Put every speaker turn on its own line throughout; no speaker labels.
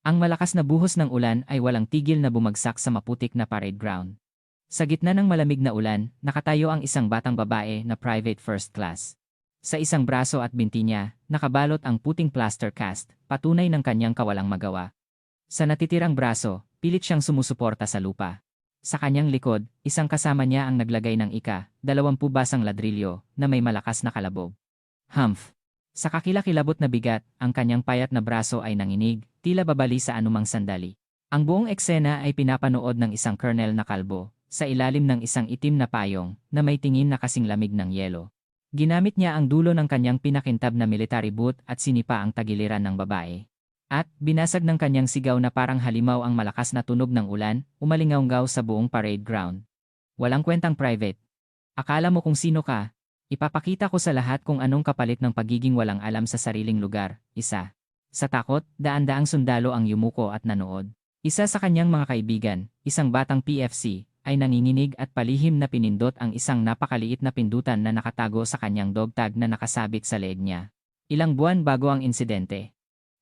Ang malakas na buhos ng ulan ay walang tigil na bumagsak sa maputik na parade ground. Sa gitna ng malamig na ulan, nakatayo ang isang batang babae na private first class. Sa isang braso at binti niya, nakabalot ang puting plaster cast, patunay ng kanyang kawalang magawa. Sa natitirang braso, pilit siyang sumusuporta sa lupa. Sa kanyang likod, isang kasama niya ang naglagay ng 20 basang ladrilyo na may malakas na kalabog. Humph! Sa kakilakilabot na bigat, ang kanyang payat na braso ay nanginig, tila babali sa anumang sandali. Ang buong eksena ay pinapanood ng isang colonel na kalbo, sa ilalim ng isang itim na payong, na may tingin na kasing lamig ng yelo. Ginamit niya ang dulo ng kanyang pinakintab na military boot at sinipa ang tagiliran ng babae. At, binasag ng kanyang sigaw na parang halimaw ang malakas na tunog ng ulan, umalingaw-ngaw sa buong parade ground. Walang kwentang private. Akala mo kung sino ka? Ipapakita ko sa lahat kung anong kapalit ng pagiging walang alam sa sariling lugar. Isa. Sa takot, daan-daang sundalo ang yumuko at nanood. Isa sa kanyang mga kaibigan, isang batang PFC, ay nanginginig at palihim na pinindot ang isang napakaliit na pindutan na nakatago sa kanyang dog tag na nakasabit sa leeg niya. Ilang buwan bago ang insidente.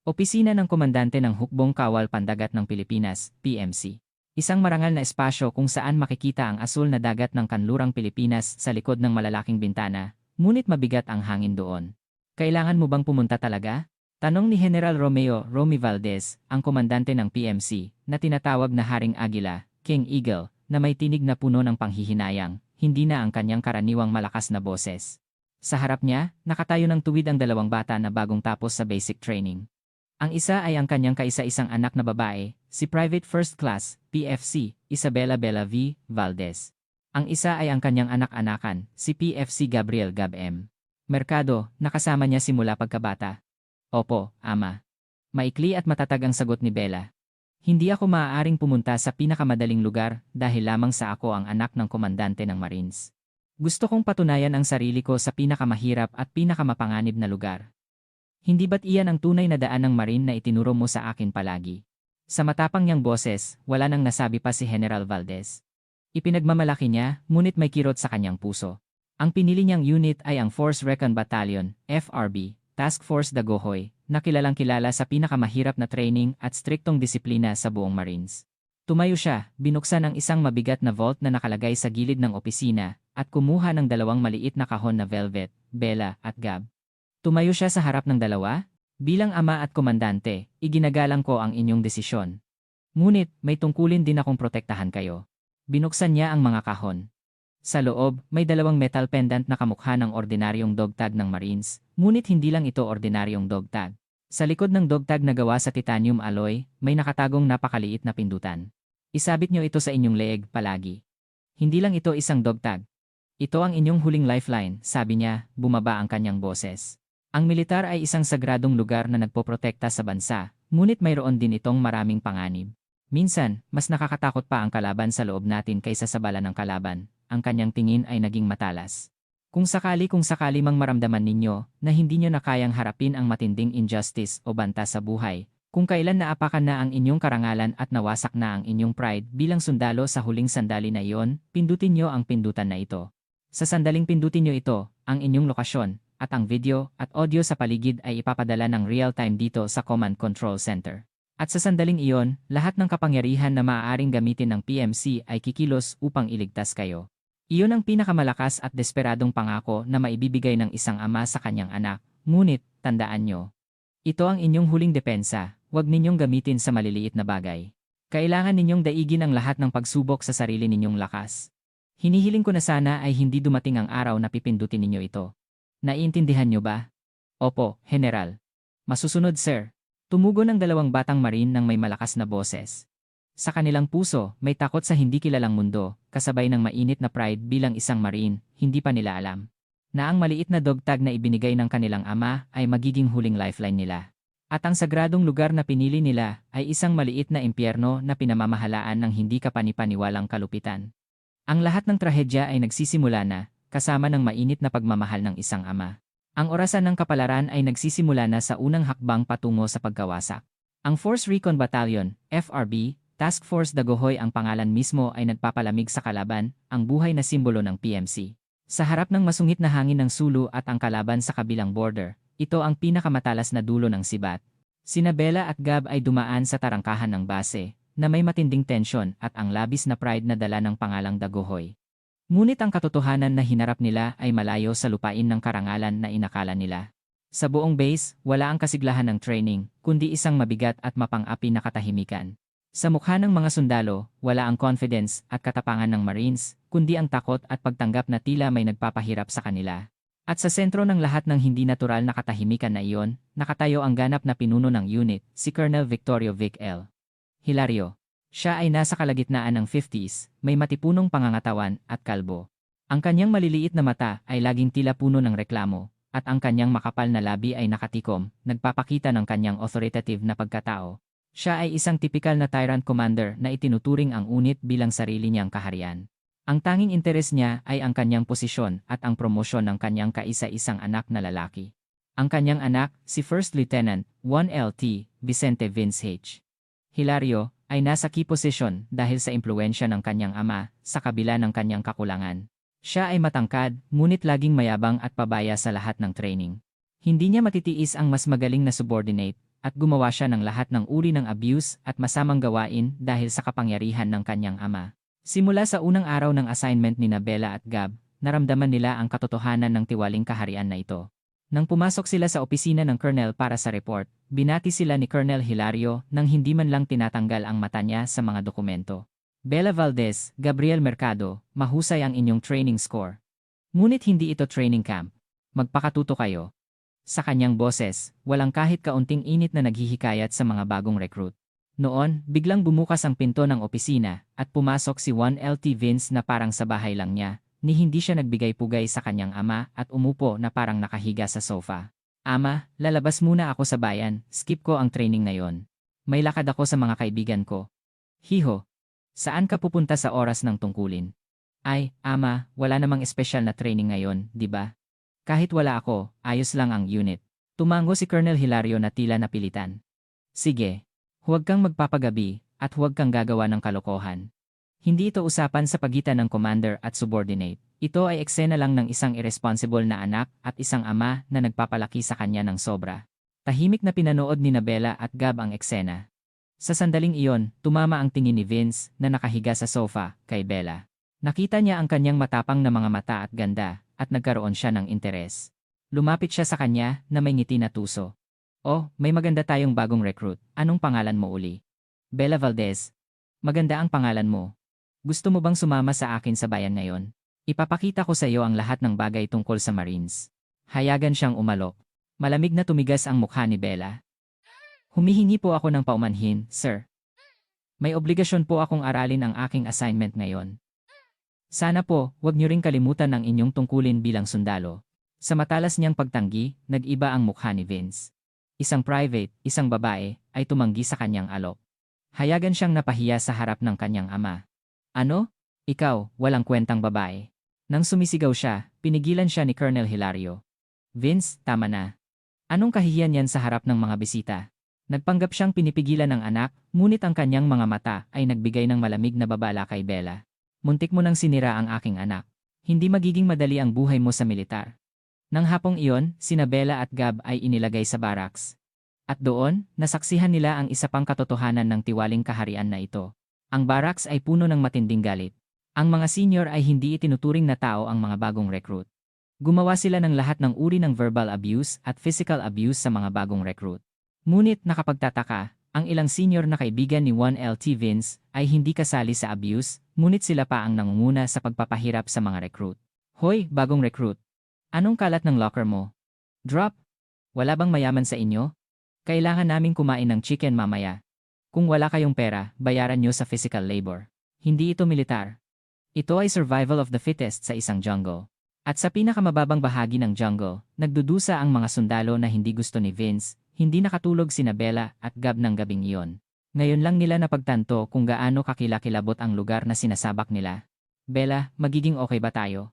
Opisina ng Komandante ng Hukbong Kawal Pandagat ng Pilipinas, PMC. Isang marangal na espasyo kung saan makikita ang asul na dagat ng kanlurang Pilipinas sa likod ng malalaking bintana, ngunit mabigat ang hangin doon. Kailangan mo bang pumunta talaga? Tanong ni General Romeo "Romy" Valdez, ang komandante ng PMC, na tinatawag na Haring Agila, King Eagle, na may tinig na puno ng panghihinayang, hindi na ang kanyang karaniwang malakas na boses. Sa harap niya, nakatayo ng tuwid ang dalawang bata na bagong tapos sa basic training. Ang isa ay ang kanyang kaisa-isang anak na babae, si Private First Class, PFC, Isabela Bella V. Valdez. Ang isa ay ang kanyang anak-anakan, si PFC Gabriel Gab M. Mercado, nakasama niya simula pagkabata. Opo, ama. Maikli at matatag ang sagot ni Bella. Hindi ako maaaring pumunta sa pinakamadaling lugar dahil lamang sa ako ang anak ng komandante ng Marines. Gusto kong patunayan ang sarili ko sa pinakamahirap at pinakamapanganib na lugar. Hindi ba't iyan ang tunay na daan ng Marine na itinuro mo sa akin palagi? Sa matapang niyang boses, wala nang nasabi pa si General Valdez. Ipinagmamalaki niya, ngunit may kirot sa kanyang puso. Ang pinili niyang unit ay ang Force Recon Battalion, FRB, Task Force Dagohoy, na kilalang kilala sa pinakamahirap na training at striktong disiplina sa buong Marines. Tumayo siya, binuksan ang isang mabigat na vault na nakalagay sa gilid ng opisina, at kumuha ng dalawang maliit na kahon na Velvet, Bella at Gab. Tumayo siya sa harap ng dalawa. Bilang ama at komandante, iginagalang ko ang inyong desisyon. Ngunit, may tungkulin din akong protektahan kayo. Binuksan niya ang mga kahon. Sa loob, may dalawang metal pendant na kamukha ng ordinaryong dog tag ng Marines, ngunit hindi lang ito ordinaryong dog tag. Sa likod ng dog tag na gawa sa titanium alloy, may nakatagong napakaliit na pindutan. Isabit niyo ito sa inyong leeg palagi. Hindi lang ito isang dog tag. Ito ang inyong huling lifeline, sabi niya, bumaba ang kanyang boses. Ang militar ay isang sagradong lugar na nagpoprotekta sa bansa, ngunit mayroon din itong maraming panganib. Minsan, mas nakakatakot pa ang kalaban sa loob natin kaysa sa bala ng kalaban. Ang kanyang tingin ay naging matalas. Kung sakali mang maramdaman ninyo na hindi nyo na kayang harapin ang matinding injustice o banta sa buhay, kung kailan naapakan na ang inyong karangalan at nawasak na ang inyong pride bilang sundalo sa huling sandali na iyon, pindutin nyo ang pindutan na ito. Sa sandaling pindutin nyo ito, ang inyong lokasyon, at ang video at audio sa paligid ay ipapadala ng real-time dito sa Command Control Center. At sa sandaling iyon, lahat ng kapangyarihan na maaaring gamitin ng PMC ay kikilos upang iligtas kayo. Iyon ang pinakamalakas at desperadong pangako na maibibigay ng isang ama sa kanyang anak. Ngunit, tandaan nyo. Ito ang inyong huling depensa, huwag ninyong gamitin sa maliliit na bagay. Kailangan ninyong daigin ang lahat ng pagsubok sa sarili ninyong lakas. Hinihiling ko na sana ay hindi dumating ang araw na pipindutin ninyo ito. Naiintindihan nyo ba? Opo, General. Masusunod, sir. Tumugon ang dalawang batang Marine ng may malakas na boses. Sa kanilang puso, may takot sa hindi kilalang mundo, kasabay ng mainit na pride bilang isang Marine, hindi pa nila alam na ang maliit na dog tag na ibinigay ng kanilang ama ay magiging huling lifeline nila. At ang sagradong lugar na pinili nila ay isang maliit na impyerno na pinamamahalaan ng hindi kapanipaniwalang kalupitan. Ang lahat ng trahedya ay nagsisimula na, kasama ng mainit na pagmamahal ng isang ama. Ang orasan ng kapalaran ay nagsisimula na sa unang hakbang patungo sa pagkawasak. Ang Force Recon Battalion, FRB, Task Force Dagohoy ang pangalan mismo ay nagpapalamig sa kalaban, ang buhay na simbolo ng PMC. Sa harap ng masungit na hangin ng Sulu at ang kalaban sa kabilang border, ito ang pinakamatalas na dulo ng sibat. Sina Bella at Gab ay dumaan sa tarangkahan ng base, na may matinding tensyon at ang labis na pride na dala ng pangalang Daguhoy. Ngunit ang katotohanan na hinarap nila ay malayo sa lupain ng karangalan na inakala nila. Sa buong base, wala ang kasiglahan ng training, kundi isang mabigat at mapang-api na katahimikan. Sa mukha ng mga sundalo, wala ang confidence at katapangan ng Marines, kundi ang takot at pagtanggap na tila may nagpapahirap sa kanila. At sa sentro ng lahat ng hindi natural na katahimikan na iyon, nakatayo ang ganap na pinuno ng unit, si Colonel Victorio Vic L. Hilario. Siya ay nasa kalagitnaan ng 50s, may matipunong pangangatawan at kalbo. Ang kanyang maliliit na mata ay laging tila puno ng reklamo, at ang kanyang makapal na labi ay nakatikom, nagpapakita ng kanyang authoritative na pagkatao. Siya ay isang tipikal na tyrant commander na itinuturing ang unit bilang sarili niyang kaharian. Ang tanging interes niya ay ang kanyang posisyon at ang promosyon ng kanyang kaisa-isang anak na lalaki. Ang kanyang anak, si First Lieutenant 1LT Vicente Vince H. Hilario, ay nasa key position dahil sa impluensya ng kanyang ama sa kabila ng kanyang kakulangan. Siya ay matangkad, ngunit laging mayabang at pabaya sa lahat ng training. Hindi niya matitiis ang mas magaling na subordinate, at gumawa siya ng lahat ng uri ng abuse at masamang gawain dahil sa kapangyarihan ng kanyang ama. Simula sa unang araw ng assignment ni Bella at Gab, naramdaman nila ang katotohanan ng tiwaling kaharian na ito. Nang pumasok sila sa opisina ng Colonel para sa report, binati sila ni Colonel Hilario nang hindi man lang tinatanggal ang mata niya sa mga dokumento. Bella Valdez, Gabriel Mercado, mahusay ang inyong training score. Ngunit hindi ito training camp. Magpakatuto kayo. Sa kanyang boses, walang kahit kaunting init na naghihikayat sa mga bagong recruit. Noon, biglang bumukas ang pinto ng opisina at pumasok si 1LT Vince na parang sa bahay lang niya, ni hindi siya nagbigay-pugay sa kanyang ama at umupo na parang nakahiga sa sofa. Ama, lalabas muna ako sa bayan, skip ko ang training na yon. May lakad ako sa mga kaibigan ko. Hiho. Saan ka pupunta sa oras ng tungkulin? Ay, ama, wala namang espesyal na training ngayon, di ba? Kahit wala ako, ayos lang ang unit. Tumango si Colonel Hilario na tila napilitan. Sige. Huwag kang magpapagabi, at huwag kang gagawa ng kalokohan. Hindi ito usapan sa pagitan ng commander at subordinate. Ito ay eksena lang ng isang irresponsible na anak at isang ama na nagpapalaki sa kanya ng sobra. Tahimik na pinanood ni Bella at Gab ang eksena. Sa sandaling iyon, tumama ang tingin ni Vince na nakahiga sa sofa kay Bella. Nakita niya ang kanyang matapang na mga mata at ganda, at nagkaroon siya ng interes. Lumapit siya sa kanya na may ngiti na tuso. Oh, may maganda tayong bagong recruit. Anong pangalan mo uli? Bella Valdez. Maganda ang pangalan mo. Gusto mo bang sumama sa akin sa bayan ngayon? Ipapakita ko sa iyo ang lahat ng bagay tungkol sa Marines. Hayagan siyang umalok. Malamig na tumigas ang mukha ni Bella. Humihingi po ako ng paumanhin, sir. May obligasyon po akong aralin ang aking assignment ngayon. Sana po, huwag niyo ring kalimutan ang inyong tungkulin bilang sundalo. Sa matalas niyang pagtanggi, nag-iba ang mukha ni Vince. Isang private, isang babae, ay tumanggi sa kanyang alok. Hayagan siyang napahiya sa harap ng kanyang ama. Ano? Ikaw, walang kwentang babae. Nang sumisigaw siya, pinigilan siya ni Colonel Hilario. Vince, tama na. Anong kahihiyan yan sa harap ng mga bisita? Nagpanggap siyang pinipigilan ng anak, ngunit ang kanyang mga mata ay nagbigay ng malamig na babala kay Bella. Muntik mo nang sinira ang aking anak. Hindi magiging madali ang buhay mo sa militar. Nang hapong iyon, sina Bella at Gab ay inilagay sa barracks. At doon, nasaksihan nila ang isa pang katotohanan ng tiwaling kaharian na ito. Ang barracks ay puno ng matinding galit. Ang mga senior ay hindi itinuturing na tao ang mga bagong recruit. Gumawa sila ng lahat ng uri ng verbal abuse at physical abuse sa mga bagong recruit. Ngunit nakapagtataka, ang ilang senior na kaibigan ni 1LT Vince ay hindi kasali sa abuse, ngunit sila pa ang nangunguna sa pagpapahirap sa mga recruit. Hoy, bagong recruit! Anong kalat ng locker mo? Drop! Wala bang mayaman sa inyo? Kailangan naming kumain ng chicken mamaya. Kung wala kayong pera, bayaran nyo sa physical labor. Hindi ito militar. Ito ay survival of the fittest sa isang jungle. At sa pinakamababang bahagi ng jungle, nagdudusa ang mga sundalo na hindi gusto ni Vince. Hindi nakatulog sina Bella at Gab ng gabing iyon. Ngayon lang nila napagtanto kung gaano kakilakilabot ang lugar na sinasabak nila. Bella, magiging okay ba tayo?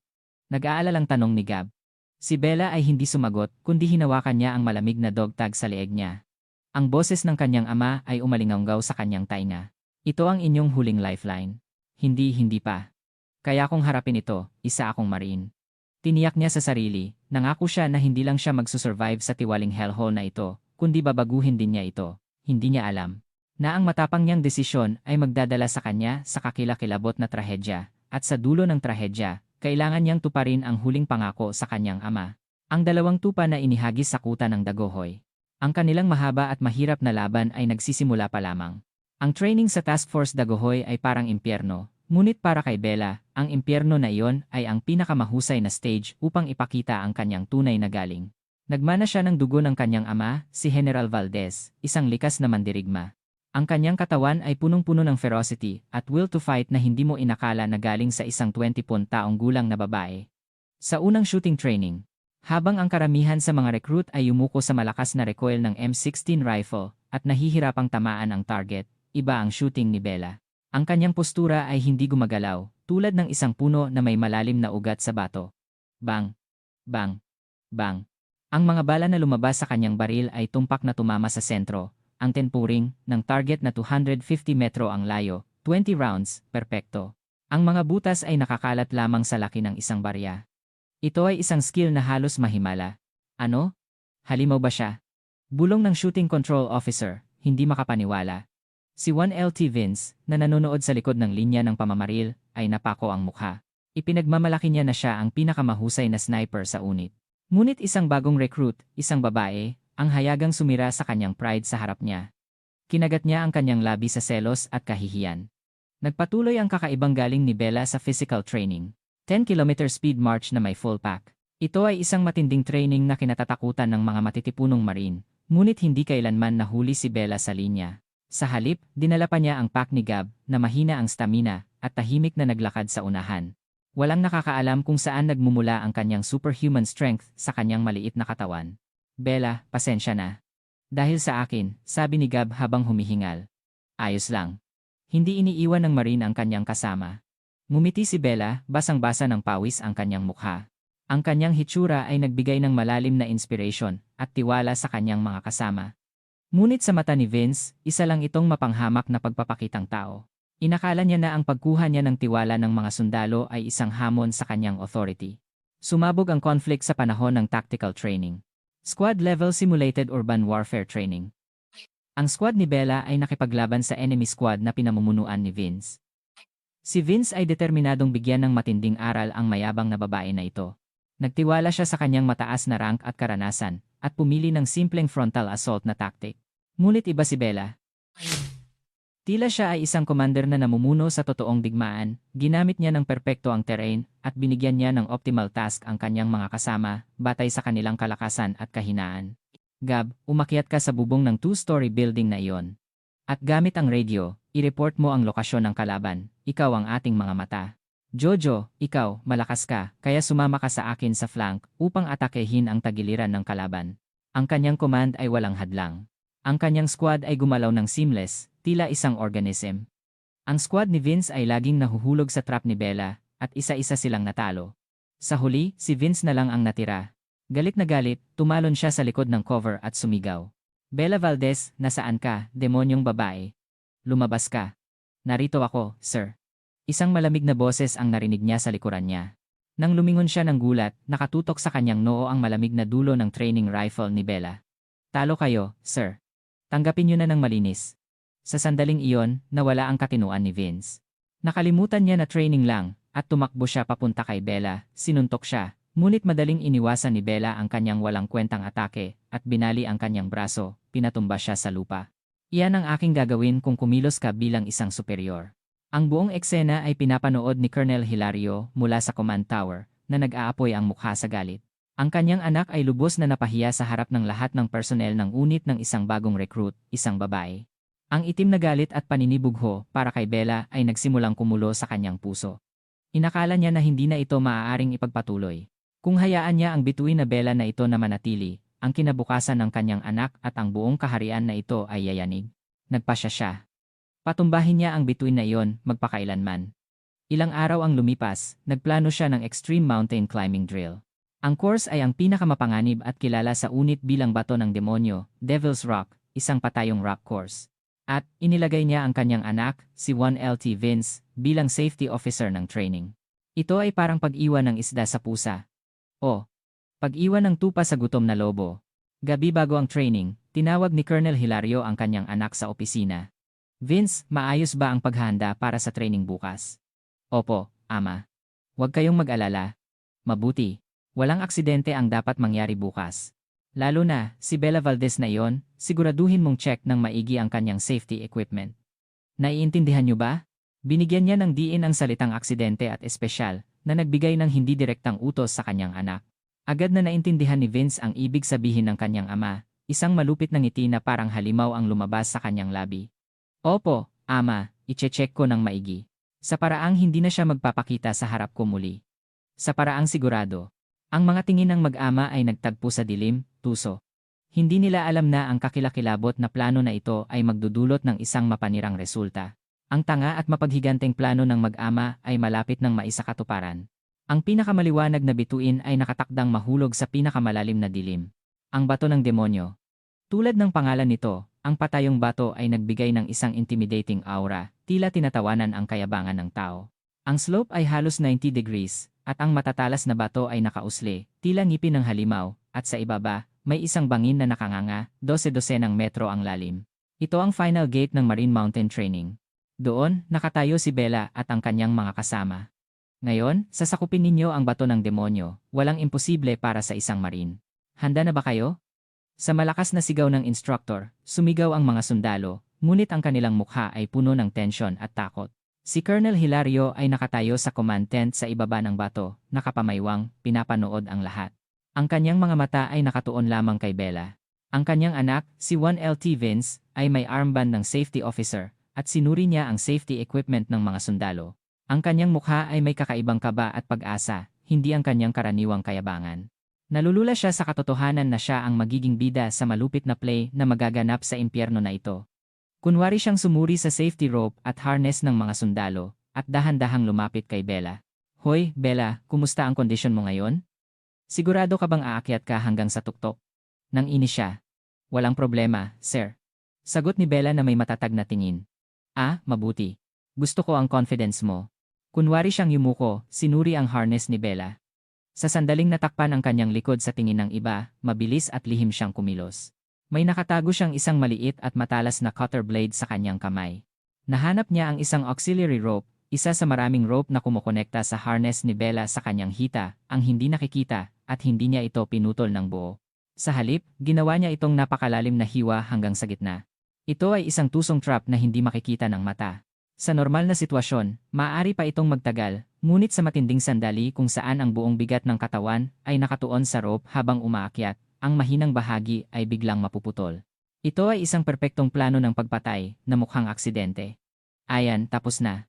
Nag-aalalang tanong ni Gab. Si Bella ay hindi sumagot, kundi hinawakan niya ang malamig na dog tag sa leeg niya. Ang boses ng kanyang ama ay umalinganggaw sa kanyang tainga. Ito ang inyong huling lifeline. Hindi pa. Kaya kung harapin ito, isa akong Marine. Tiniyak niya sa sarili, nangako siya na hindi lang siya magsusurvive sa tiwaling hellhole na ito, kundi babaguhin din niya ito. Hindi niya alam na ang matapang niyang desisyon ay magdadala sa kanya sa kakilakilabot na trahedya, at sa dulo ng trahedya, kailangan niyang tuparin ang huling pangako sa kanyang ama. Ang dalawang tupa na inihagis sa kuta ng Dagohoy. Ang kanilang mahaba at mahirap na laban ay nagsisimula pa lamang. Ang training sa Task Force Dagohoy ay parang impyerno, ngunit para kay Bella, ang impyerno na iyon ay ang pinakamahusay na stage upang ipakita ang kanyang tunay na galing. Nagmana siya ng dugo ng kanyang ama, si General Valdez, isang likas na mandirigma. Ang kanyang katawan ay punong-puno ng ferocity at will to fight na hindi mo inakala na galing sa isang 20 taong gulang na babae. Sa unang shooting training, habang ang karamihan sa mga recruit ay yumuko sa malakas na recoil ng M16 rifle at nahihirapang tamaan ang target, iba ang shooting ni Bella. Ang kanyang postura ay hindi gumagalaw, tulad ng isang puno na may malalim na ugat sa bato. Bang! Bang! Bang! Ang mga bala na lumabas sa kanyang baril ay tumpak na tumama sa sentro. Ang tempuring ng target na 250 metro ang layo, 20 rounds, perpekto. Ang mga butas ay nakakalat lamang sa laki ng isang barya. Ito ay isang skill na halos mahimala. Ano? Halimaw ba siya? Bulong ng shooting control officer, hindi makapaniwala. Si 1LT Vince, na nanonood sa likod ng linya ng pamamaril, ay napako ang mukha. Ipinagmamalaki niya na siya ang pinakamahusay na sniper sa unit. Ngunit isang bagong recruit, isang babae, ang hayagang sumira sa kanyang pride sa harap niya. Kinagat niya ang kanyang labi sa selos at kahihiyan. Nagpatuloy ang kakaibang galing ni Bella sa physical training. 10-kilometer speed march na may full pack. Ito ay isang matinding training na kinatatakutan ng mga matitipunong marine, ngunit hindi kailanman nahuli si Bella sa linya. Sa halip, dinala pa niya ang pack ni Gab na mahina ang stamina at tahimik na naglakad sa unahan. Walang nakakaalam kung saan nagmumula ang kanyang superhuman strength sa kanyang maliit na katawan. Bella, pasensya na. Dahil sa akin, sabi ni Gab habang humihingal. Ayos lang. Hindi iniiwan ng marine ang kanyang kasama. Ngumiti si Bella, basang-basa ng pawis ang kanyang mukha. Ang kanyang hitsura ay nagbigay ng malalim na inspiration at tiwala sa kanyang mga kasama. Ngunit sa mata ni Vince, isa lang itong mapanghamak na pagpapakitang tao. Inakala niya na ang pagkuha niya ng tiwala ng mga sundalo ay isang hamon sa kanyang authority. Sumabog ang conflict sa panahon ng tactical training. Squad-level simulated urban warfare training. Ang squad ni Bella ay nakipaglaban sa enemy squad na pinamumunuan ni Vince. Si Vince ay determinadong bigyan ng matinding aral ang mayabang na babae na ito. Nagtiwala siya sa kanyang mataas na rank at karanasan, at pumili ng simpleng frontal assault na tactic. Ngunit iba si Bella. Tila siya ay isang commander na namumuno sa totoong digmaan, ginamit niya ng perpekto ang terrain, at binigyan niya ng optimal task ang kanyang mga kasama, batay sa kanilang kalakasan at kahinaan. Gab, umakyat ka sa bubong ng 2-story building na iyon. At gamit ang radio, i-report mo ang lokasyon ng kalaban, ikaw ang ating mga mata. Jojo, ikaw, malakas ka, kaya sumama ka sa akin sa flank upang atakehin ang tagiliran ng kalaban. Ang kanyang command ay walang hadlang. Ang kanyang squad ay gumalaw ng seamless, tila isang organism. Ang squad ni Vince ay laging nahuhulog sa trap ni Bella, at isa-isa silang natalo. Sa huli, si Vince na lang ang natira. Galit na galit, tumalon siya sa likod ng cover at sumigaw. Bella Valdez, nasaan ka, demonyong babae? Lumabas ka. Narito ako, sir. Isang malamig na boses ang narinig niya sa likuran niya. Nang lumingon siya ng gulat, nakatutok sa kanyang noo ang malamig na dulo ng training rifle ni Bella. Talo kayo, sir. Tanggapin niyo na ng malinis. Sa sandaling iyon, nawala ang katinuan ni Vince. Nakalimutan niya na training lang, at tumakbo siya papunta kay Bella, sinuntok siya, ngunit madaling iniwasan ni Bella ang kanyang walang kwentang atake, at binali ang kanyang braso, pinatumba siya sa lupa. Iyan ang aking gagawin kung kumilos ka bilang isang superior. Ang buong eksena ay pinapanood ni Colonel Hilario mula sa command tower, na nag-aapoy ang mukha sa galit. Ang kanyang anak ay lubos na napahiya sa harap ng lahat ng personnel ng unit ng isang bagong recruit, isang babae. Ang itim na galit at paninibugho para kay Bella ay nagsimulang kumulo sa kanyang puso. Inakala niya na hindi na ito maaaring ipagpatuloy. Kung hayaan niya ang bituin na Bella na ito na manatili, ang kinabukasan ng kanyang anak at ang buong kaharian na ito ay yayanig. Nagpasya siya. Patumbahin niya ang bituin na iyon, magpakailanman. Ilang araw ang lumipas, nagplano siya ng extreme mountain climbing drill. Ang course ay ang pinakamapanganib at kilala sa unit bilang bato ng demonyo, Devil's Rock, isang patayong rock course. At inilagay niya ang kanyang anak, si 1LT Vince, bilang safety officer ng training. Ito ay parang pag-iwan ng isda sa pusa. O, pag-iwan ng tupa sa gutom na lobo. Gabi bago ang training, Tinawag ni Colonel Hilario ang kanyang anak sa opisina. Vince, maayos ba ang paghahanda para sa training bukas? Opo, Ama. Huwag kayong mag-alala. Mabuti. Walang aksidente ang dapat mangyari bukas. Lalo na, si Bella Valdez na iyon, siguraduhin mong check ng maigi ang kanyang safety equipment. Naiintindihan niyo ba? Binigyan niya ng diin ang salitang aksidente at espesyal, na nagbigay ng hindi direktang utos sa kanyang anak. Agad na naintindihan ni Vince ang ibig sabihin ng kanyang ama, isang malupit na ngiti na parang halimaw ang lumabas sa kanyang labi. Opo, Ama, iche-check ko ng maigi. Sa paraang hindi na siya magpapakita sa harap ko muli. Sa paraang sigurado. Ang mga tingin ng mag-ama ay nagtagpo sa dilim, tuso. Hindi nila alam na ang kakilakilabot na plano na ito ay magdudulot ng isang mapanirang resulta. Ang tanga at mapaghiganteng plano ng mag-ama ay malapit ng maisakatuparan. Ang pinakamaliwanag na bituin ay nakatakdang mahulog sa pinakamalalim na dilim. Ang bato ng demonyo. Tulad ng pangalan nito, ang patayong bato ay nagbigay ng isang intimidating aura, tila tinatawanan ang kayabangan ng tao. Ang slope ay halos 90 degrees, at ang matatalas na bato ay nakausli, tila ngipin ng halimaw, at sa ibaba, may isang bangin na nakanganga, 12 ng metro ang lalim. Ito ang final gate ng Marine Mountain Training. Doon, nakatayo si Bella at ang kanyang mga kasama. Ngayon, sasakupin ninyo ang bato ng demonyo, walang imposible para sa isang Marine. Handa na ba kayo? Sa malakas na sigaw ng instructor, sumigaw ang mga sundalo, ngunit ang kanilang mukha ay puno ng tensyon at takot. Si Colonel Hilario ay nakatayo sa command tent sa ibaba ng bato, nakapamaywang, pinapanood ang lahat. Ang kanyang mga mata ay nakatuon lamang kay Bella. Ang kanyang anak, si 1LT Vince, ay may armband ng safety officer, at sinuri niya ang safety equipment ng mga sundalo. Ang kanyang mukha ay may kakaibang kaba at pag-asa, hindi ang kanyang karaniwang kayabangan. Nalulula siya sa katotohanan na siya ang magiging bida sa malupit na play na magaganap sa impyerno na ito. Kunwari siyang sumuri sa safety rope at harness ng mga sundalo, at dahan-dahang lumapit kay Bella. Hoy, Bella, kumusta ang kondisyon mo ngayon? Sigurado ka bang aakyat ka hanggang sa tuktok? Nang inis siya. Walang problema, sir. Sagot ni Bella na may matatag na tingin. Ah, mabuti. Gusto ko ang confidence mo. Kunwari siyang yumuko, sinuri ang harness ni Bella. Sa sandaling natakpan ang kanyang likod sa tingin ng iba, mabilis at lihim siyang kumilos. May nakatago siyang isang maliit at matalas na cutter blade sa kanyang kamay. Nahanap niya ang isang auxiliary rope, isa sa maraming rope na kumukonekta sa harness ni Bella sa kanyang hita, ang hindi nakikita, at hindi niya ito pinutol ng buo. Sa halip, ginawa niya itong napakalalim na hiwa hanggang sa gitna. Ito ay isang tusong trap na hindi makikita ng mata. Sa normal na sitwasyon, maaari pa itong magtagal, ngunit sa matinding sandali kung saan ang buong bigat ng katawan ay nakatuon sa rope habang umaakyat, ang mahinang bahagi ay biglang mapuputol. Ito ay isang perpektong plano ng pagpatay na mukhang aksidente. Ayan, tapos na.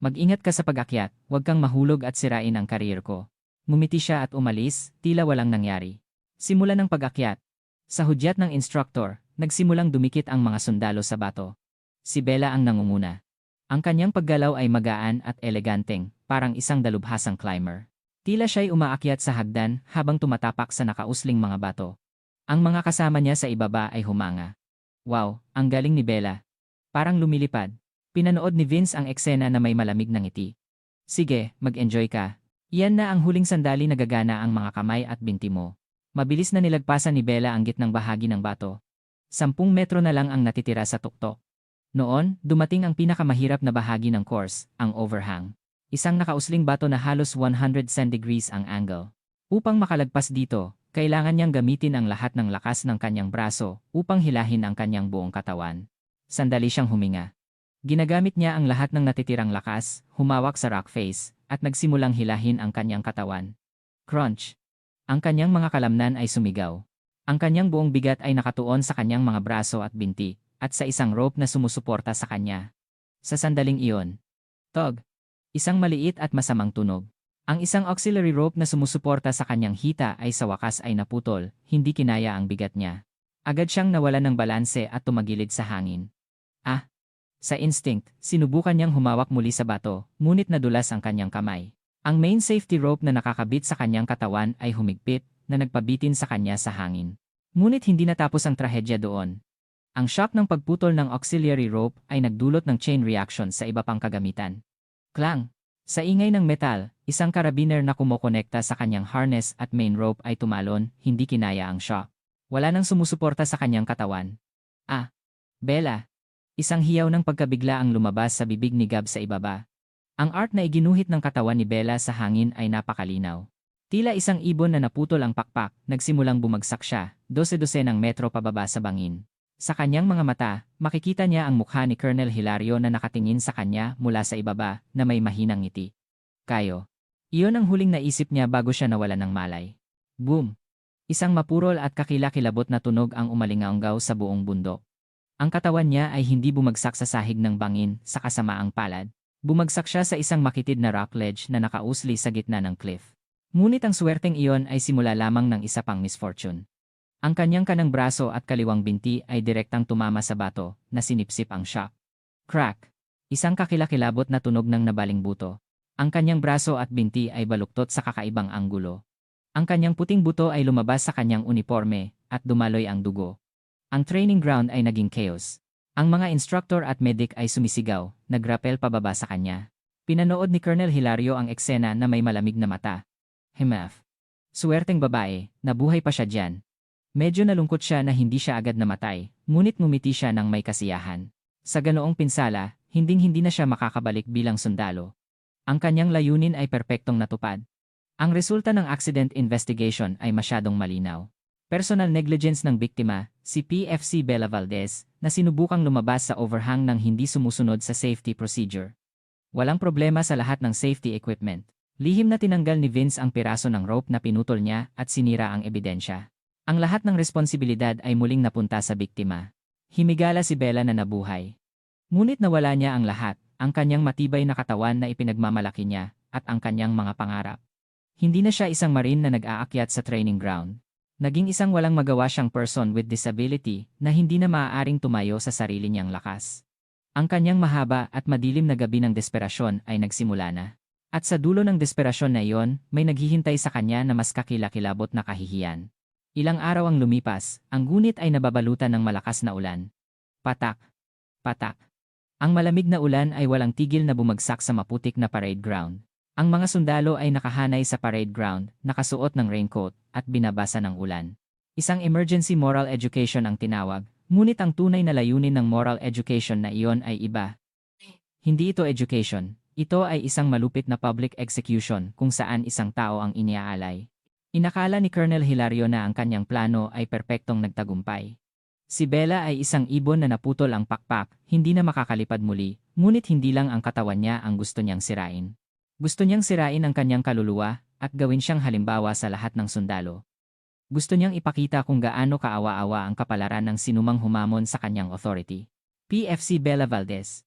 Mag-ingat ka sa pag-akyat, huwag kang mahulog at sirain ang career ko. Ngumiti siya at umalis, tila walang nangyari. Simula ng pag-akyat. Sa hudyat ng instructor, nagsimulang dumikit ang mga sundalo sa bato. Si Bella ang nangunguna. Ang kanyang paggalaw ay magaan at eleganteng, parang isang dalubhasang climber. Tila siya'y umaakyat sa hagdan habang tumatapak sa nakausling mga bato. Ang mga kasama niya sa ibaba ay humanga. Wow, ang galing ni Bella. Parang lumilipad. Pinanood ni Vince ang eksena na may malamig na ngiti. Sige, mag-enjoy ka. Iyan na ang huling sandali na gagana ang mga kamay at binti mo. Mabilis na nilagpasan ni Bella ang gitnang bahagi ng bato. 10 metro na lang ang natitira sa tuktok. Noon, dumating ang pinakamahirap na bahagi ng course, ang overhang. Isang nakausling bato na halos 110 degrees ang angle. Upang makalagpas dito, kailangan niyang gamitin ang lahat ng lakas ng kanyang braso upang hilahin ang kanyang buong katawan. Sandali siyang huminga. Ginagamit niya ang lahat ng natitirang lakas, humawak sa rock face, at nagsimulang hilahin ang kanyang katawan. Crunch! Ang kanyang mga kalamnan ay sumigaw. Ang kanyang buong bigat ay nakatuon sa kanyang mga braso at binti, at sa isang rope na sumusuporta sa kanya. Sa sandaling iyon, tog! Isang maliit at masamang tunog. Ang isang auxiliary rope na sumusuporta sa kanyang hita ay sa wakas ay naputol, hindi kinaya ang bigat niya. Agad siyang nawalan ng balanse at tumagilid sa hangin. Ah! Sa instinct, sinubukan niyang humawak muli sa bato, ngunit nadulas ang kanyang kamay. Ang main safety rope na nakakabit sa kanyang katawan ay humigpit, na nagpabitin sa kanya sa hangin. Ngunit hindi natapos ang trahedya doon. Ang shock ng pagputol ng auxiliary rope ay nagdulot ng chain reaction sa iba pang kagamitan. Klang! Sa ingay ng metal, isang karabiner na kumokonekta sa kanyang harness at main rope ay tumalon, hindi kinaya ang shock. Wala nang sumusuporta sa kanyang katawan. Ah, Bella. Isang hiyaw ng pagkabigla ang lumabas sa bibig ni Gab sa ibaba. Ang art na iginuhit ng katawan ni Bella sa hangin ay napakalinaw. Tila isang ibon na naputol ang pakpak, nagsimulang bumagsak siya, dose-dosenang metro pababa sa bangin. Sa kanyang mga mata, makikita niya ang mukha ni Colonel Hilario na nakatingin sa kanya mula sa ibaba na may mahinang ngiti. Kayo. Iyon ang huling naisip niya bago siya nawalan ng malay. Boom! Isang mapurol at kakilakilabot na tunog ang umalingaunggaw sa buong bundok. Ang katawan niya ay hindi bumagsak sa sahig ng bangin sa kasamaang palad. Bumagsak siya sa isang makitid na rock ledge na nakausli sa gitna ng cliff. Ngunit ang swerteng iyon ay simula lamang ng isa pang misfortune. Ang kanyang kanang braso at kaliwang binti ay direktang tumama sa bato na sinipsip ang shock. Crack! Isang kakilakilabot na tunog ng nabaling buto. Ang kanyang braso at binti ay baluktot sa kakaibang anggulo. Ang kanyang puting buto ay lumabas sa kanyang uniforme at dumaloy ang dugo. Ang training ground ay naging chaos. Ang mga instructor at medic ay sumisigaw, nagrapel pababa sa kanya. Pinanood ni Colonel Hilario ang eksena na may malamig na mata. Hemaf. Suwerteng babae, nabuhay pa siya diyan. Medyo nalungkot siya na hindi siya agad namatay, ngunit ngumiti siya ng may kasiyahan. Sa ganoong pinsala, hinding-hindi na siya makakabalik bilang sundalo. Ang kanyang layunin ay perpektong natupad. Ang resulta ng accident investigation ay masyadong malinaw. Personal negligence ng biktima, si PFC Bella Valdez, na sinubukang lumabas sa overhang ng hindi sumusunod sa safety procedure. Walang problema sa lahat ng safety equipment. Lihim na tinanggal ni Vince ang piraso ng rope na pinutol niya at sinira ang ebidensya. Ang lahat ng responsibilidad ay muling napunta sa biktima. Himigala si Bella na nabuhay. Ngunit nawala niya ang lahat, ang kanyang matibay na katawan na ipinagmamalaki niya, at ang kanyang mga pangarap. Hindi na siya isang marine na nag-aakyat sa training ground. Naging isang walang magawa siyang person with disability na hindi na maaaring tumayo sa sarili niyang lakas. Ang kanyang mahaba at madilim na gabi ng desperasyon ay nagsimula na. At sa dulo ng desperasyon na iyon, may naghihintay sa kanya na mas kakilakilabot na kahihiyan. Ilang araw ang lumipas, ang gunit ay nababalutan ng malakas na ulan. Patak. Patak. Ang malamig na ulan ay walang tigil na bumagsak sa maputik na parade ground. Ang mga sundalo ay nakahanay sa parade ground, nakasuot ng raincoat, at binabasa ng ulan. Isang emergency moral education ang tinawag, ngunit ang tunay na layunin ng moral education na iyon ay iba. Hindi ito education. Ito ay isang malupit na public execution kung saan isang tao ang iniaalay. Inakala ni Colonel Hilario na ang kanyang plano ay perpektong nagtagumpay. Si Bella ay isang ibon na naputol ang pakpak, hindi na makakalipad muli, ngunit hindi lang ang katawan niya ang gusto niyang sirain. Gusto niyang sirain ang kanyang kaluluwa at gawin siyang halimbawa sa lahat ng sundalo. Gusto niyang ipakita kung gaano kaawa-awa ang kapalaran ng sinumang humamon sa kanyang authority. PFC Bella Valdez.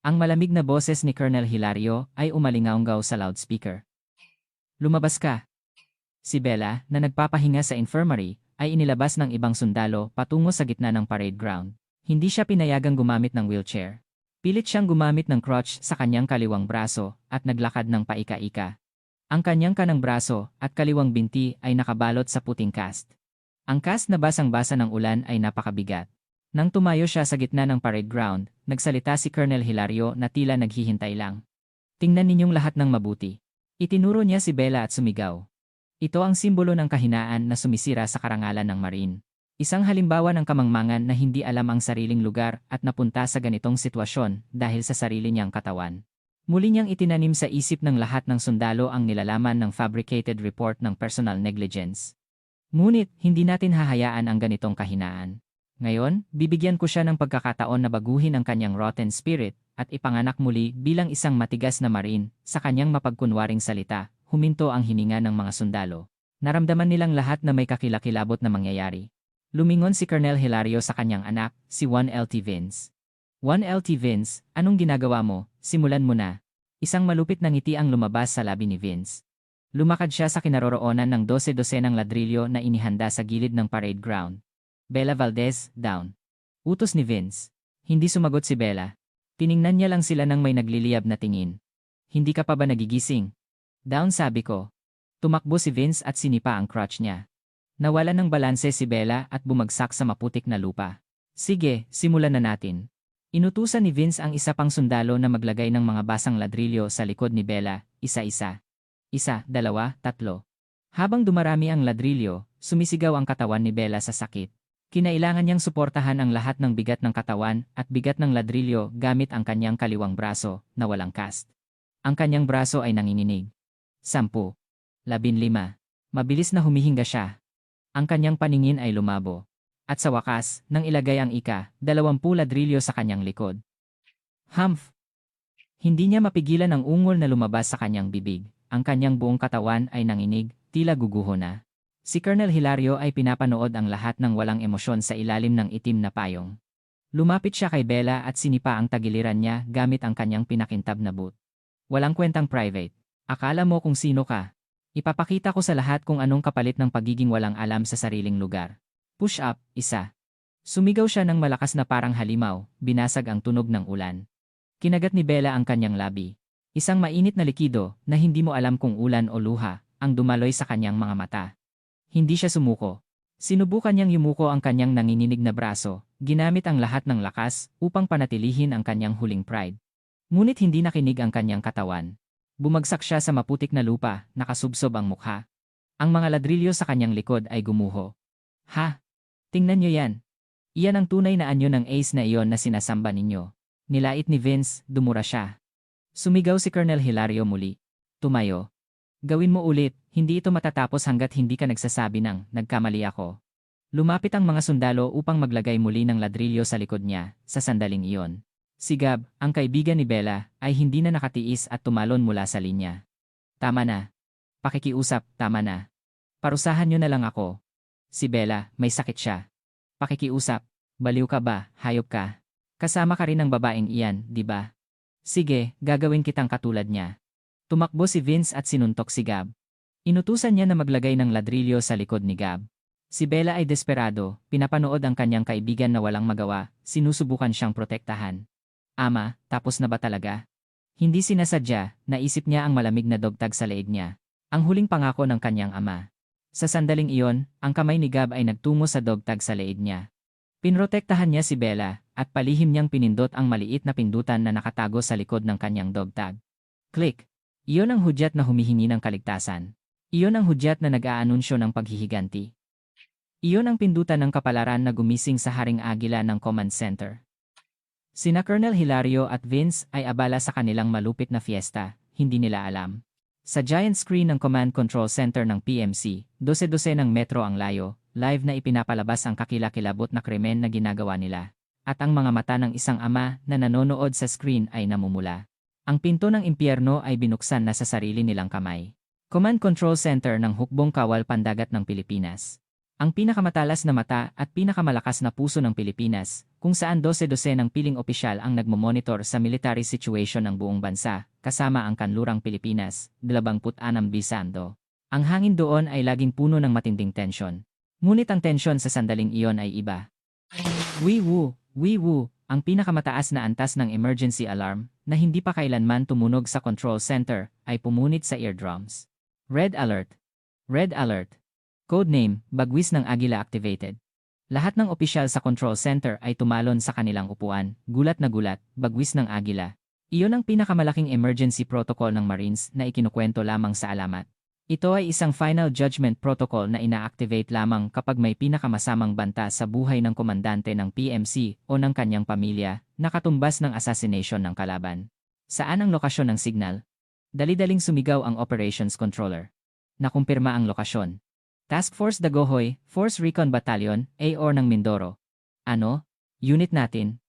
Ang malamig na boses ni Colonel Hilario ay umalingaunggaw sa loudspeaker. Lumabas ka. Si Bella, na nagpapahinga sa infirmary, ay inilabas ng ibang sundalo patungo sa gitna ng parade ground. Hindi siya pinayagang gumamit ng wheelchair. Pilit siyang gumamit ng crutch sa kanyang kaliwang braso at naglakad ng paika-ika. Ang kanyang kanang braso at kaliwang binti ay nakabalot sa puting cast. Ang cast na basang-basa ng ulan ay napakabigat. Nang tumayo siya sa gitna ng parade ground, nagsalita si Colonel Hilario na tila naghihintay lang. Tingnan ninyong lahat ng mabuti. Itinuro niya si Bella at sumigaw. Ito ang simbolo ng kahinaan na sumisira sa karangalan ng Marine. Isang halimbawa ng kamangmangan na hindi alam ang sariling lugar at napunta sa ganitong sitwasyon dahil sa sarili niyang katawan. Muli niyang itinanim sa isip ng lahat ng sundalo ang nilalaman ng fabricated report ng personal negligence. Ngunit, hindi natin hahayaan ang ganitong kahinaan. Ngayon, bibigyan ko siya ng pagkakataon na baguhin ang kanyang rotten spirit at ipanganak muli bilang isang matigas na marine. Sa kanyang mapagkunwaring salita, huminto ang hininga ng mga sundalo. Naramdaman nilang lahat na may kakilakilabot na mangyayari. Lumingon si Colonel Hilario sa kanyang anak, si 1LT Vince. 1LT Vince, anong ginagawa mo? Simulan mo na. Isang malupit na ngiti ang lumabas sa labi ni Vince. Lumakad siya sa kinaroroonan ng 12-dosenang ladrilyo na inihanda sa gilid ng parade ground. Bella Valdez, down. Utos ni Vince. Hindi sumagot si Bella. Tiningnan niya lang sila ng may nagliliyab na tingin. Hindi ka pa ba nagigising? Down, sabi ko. Tumakbo si Vince at sinipa ang crutch niya. Nawala ng balanse si Bella at bumagsak sa maputik na lupa. Sige, simulan na natin. Inutusan ni Vince ang isa pang sundalo na maglagay ng mga basang ladrilyo sa likod ni Bella, isa-isa. 1, 2, 3. Habang dumarami ang ladrilyo, Sumisigaw ang katawan ni Bella sa sakit. Kinailangan niyang suportahan ang lahat ng bigat ng katawan at bigat ng ladrilyo gamit ang kanyang kaliwang braso na walang cast. Ang kanyang braso ay nanginginig. 10. 15. Mabilis na humihinga siya. Ang kanyang paningin ay lumabo. At sa wakas, nang ilagay ang 20 ladrilyo sa kanyang likod. Humph! Hindi niya mapigilan ang ungol na lumabas sa kanyang bibig. Ang kanyang buong katawan ay nanginig, tila guguho na. Si Colonel Hilario ay pinapanood ang lahat ng walang emosyon sa ilalim ng itim na payong. Lumapit siya kay Bella at sinipa ang tagiliran niya gamit ang kanyang pinakintab na boot. Walang kwentang private. Akala mo kung sino ka? Ipapakita ko sa lahat kung anong kapalit ng pagiging walang alam sa sariling lugar. Push up, 1. Sumigaw siya ng malakas na parang halimaw, binasag ang tunog ng ulan. Kinagat ni Bella ang kanyang labi. Isang mainit na likido na hindi mo alam kung ulan o luha ang dumaloy sa kanyang mga mata. Hindi siya sumuko. Sinubukan niyang yumuko ang kanyang nanginginig na braso, ginamit ang lahat ng lakas upang panatilihin ang kanyang huling pride. Ngunit hindi nakinig ang kanyang katawan. Bumagsak siya sa maputik na lupa, nakasubsob ang mukha. Ang mga ladrilyo sa kanyang likod ay gumuho. Ha? Tingnan niyo yan. Iyan ang tunay na anyo ng ace na iyon na sinasamba ninyo. Nilait ni Vince, dumura siya. Sumigaw si Colonel Hilario muli. Tumayo. Gawin mo ulit, hindi ito matatapos hanggat hindi ka nagsasabi ng, nagkamali ako. Lumapit ang mga sundalo upang maglagay muli ng ladrilyo sa likod niya, sa sandaling iyon. Si Gab, ang kaibigan ni Bella, ay hindi na nakatiis at tumalon mula sa linya. Tama na. Pakikiusap, tama na. Parusahan niyo na lang ako. Si Bella, may sakit siya. Pakikiusap, baliw ka ba, hayop ka? Kasama ka rin ng babaeng iyan, di ba? Sige, gagawin kitang katulad niya. Tumakbo si Vince at sinuntok si Gab. Inutusan niya na maglagay ng ladrilyo sa likod ni Gab. Si Bella ay desperado, pinapanood ang kanyang kaibigan na walang magawa, sinusubukan siyang protektahan. Ama, tapos na ba talaga? Hindi sinasadya, naisip niya ang malamig na dogtag sa leeg niya. Ang huling pangako ng kanyang ama. Sa sandaling iyon, ang kamay ni Gab ay nagtungo sa dogtag sa leeg niya. Pinrotektahan niya si Bella, at palihim niyang pinindot ang maliit na pindutan na nakatago sa likod ng kanyang dogtag. Click! Iyon ang hudyat na humihingi ng kaligtasan. Iyon ang hudyat na nag-aanunsyo ng paghihiganti. Iyon ang pindutan ng kapalaran na gumising sa Haring Agila ng Command Center. Sina Colonel Hilario at Vince ay abala sa kanilang malupit na fiesta, hindi nila alam. Sa giant screen ng Command Control Center ng PMC, 12-12 ng metro ang layo, live na ipinapalabas ang kakilakilabot na krimen na ginagawa nila. At ang mga mata ng isang ama na nanonood sa screen ay namumula. Ang pinto ng impyerno ay binuksan na sa sarili nilang kamay. Command Control Center ng Hukbong Kawal Pandagat ng Pilipinas. Ang pinakamatalas na mata at pinakamalakas na puso ng Pilipinas, kung saan 12-12 ng piling opisyal ang nagmomonitor sa military situation ng buong bansa, kasama ang Kanlurang Pilipinas, 26 Bisando. Ang hangin doon ay laging puno ng matinding tensyon. Ngunit ang tensyon sa sandaling iyon ay iba. Wee-woo, ang pinakamataas na antas ng emergency alarm, na hindi pa kailanman tumunog sa control center, ay pumunit sa eardrums. Red alert. Red alert. Codename, Bagwis ng Agila activated. Lahat ng opisyal sa control center ay tumalon sa kanilang upuan, gulat na gulat, Bagwis ng Agila. Iyon ang pinakamalaking emergency protocol ng Marines na ikinukwento lamang sa alamat. Ito ay isang final judgment protocol na ina-activate lamang kapag may pinakamasamang banta sa buhay ng komandante ng PMC o ng kanyang pamilya na katumbas ng assassination ng kalaban. Saan ang lokasyon ng signal? Dali-daling sumigaw ang operations controller. Nakumpirma ang lokasyon. Task Force Dagohoy, Force Recon Battalion, AOR ng Mindoro. Ano? Unit natin?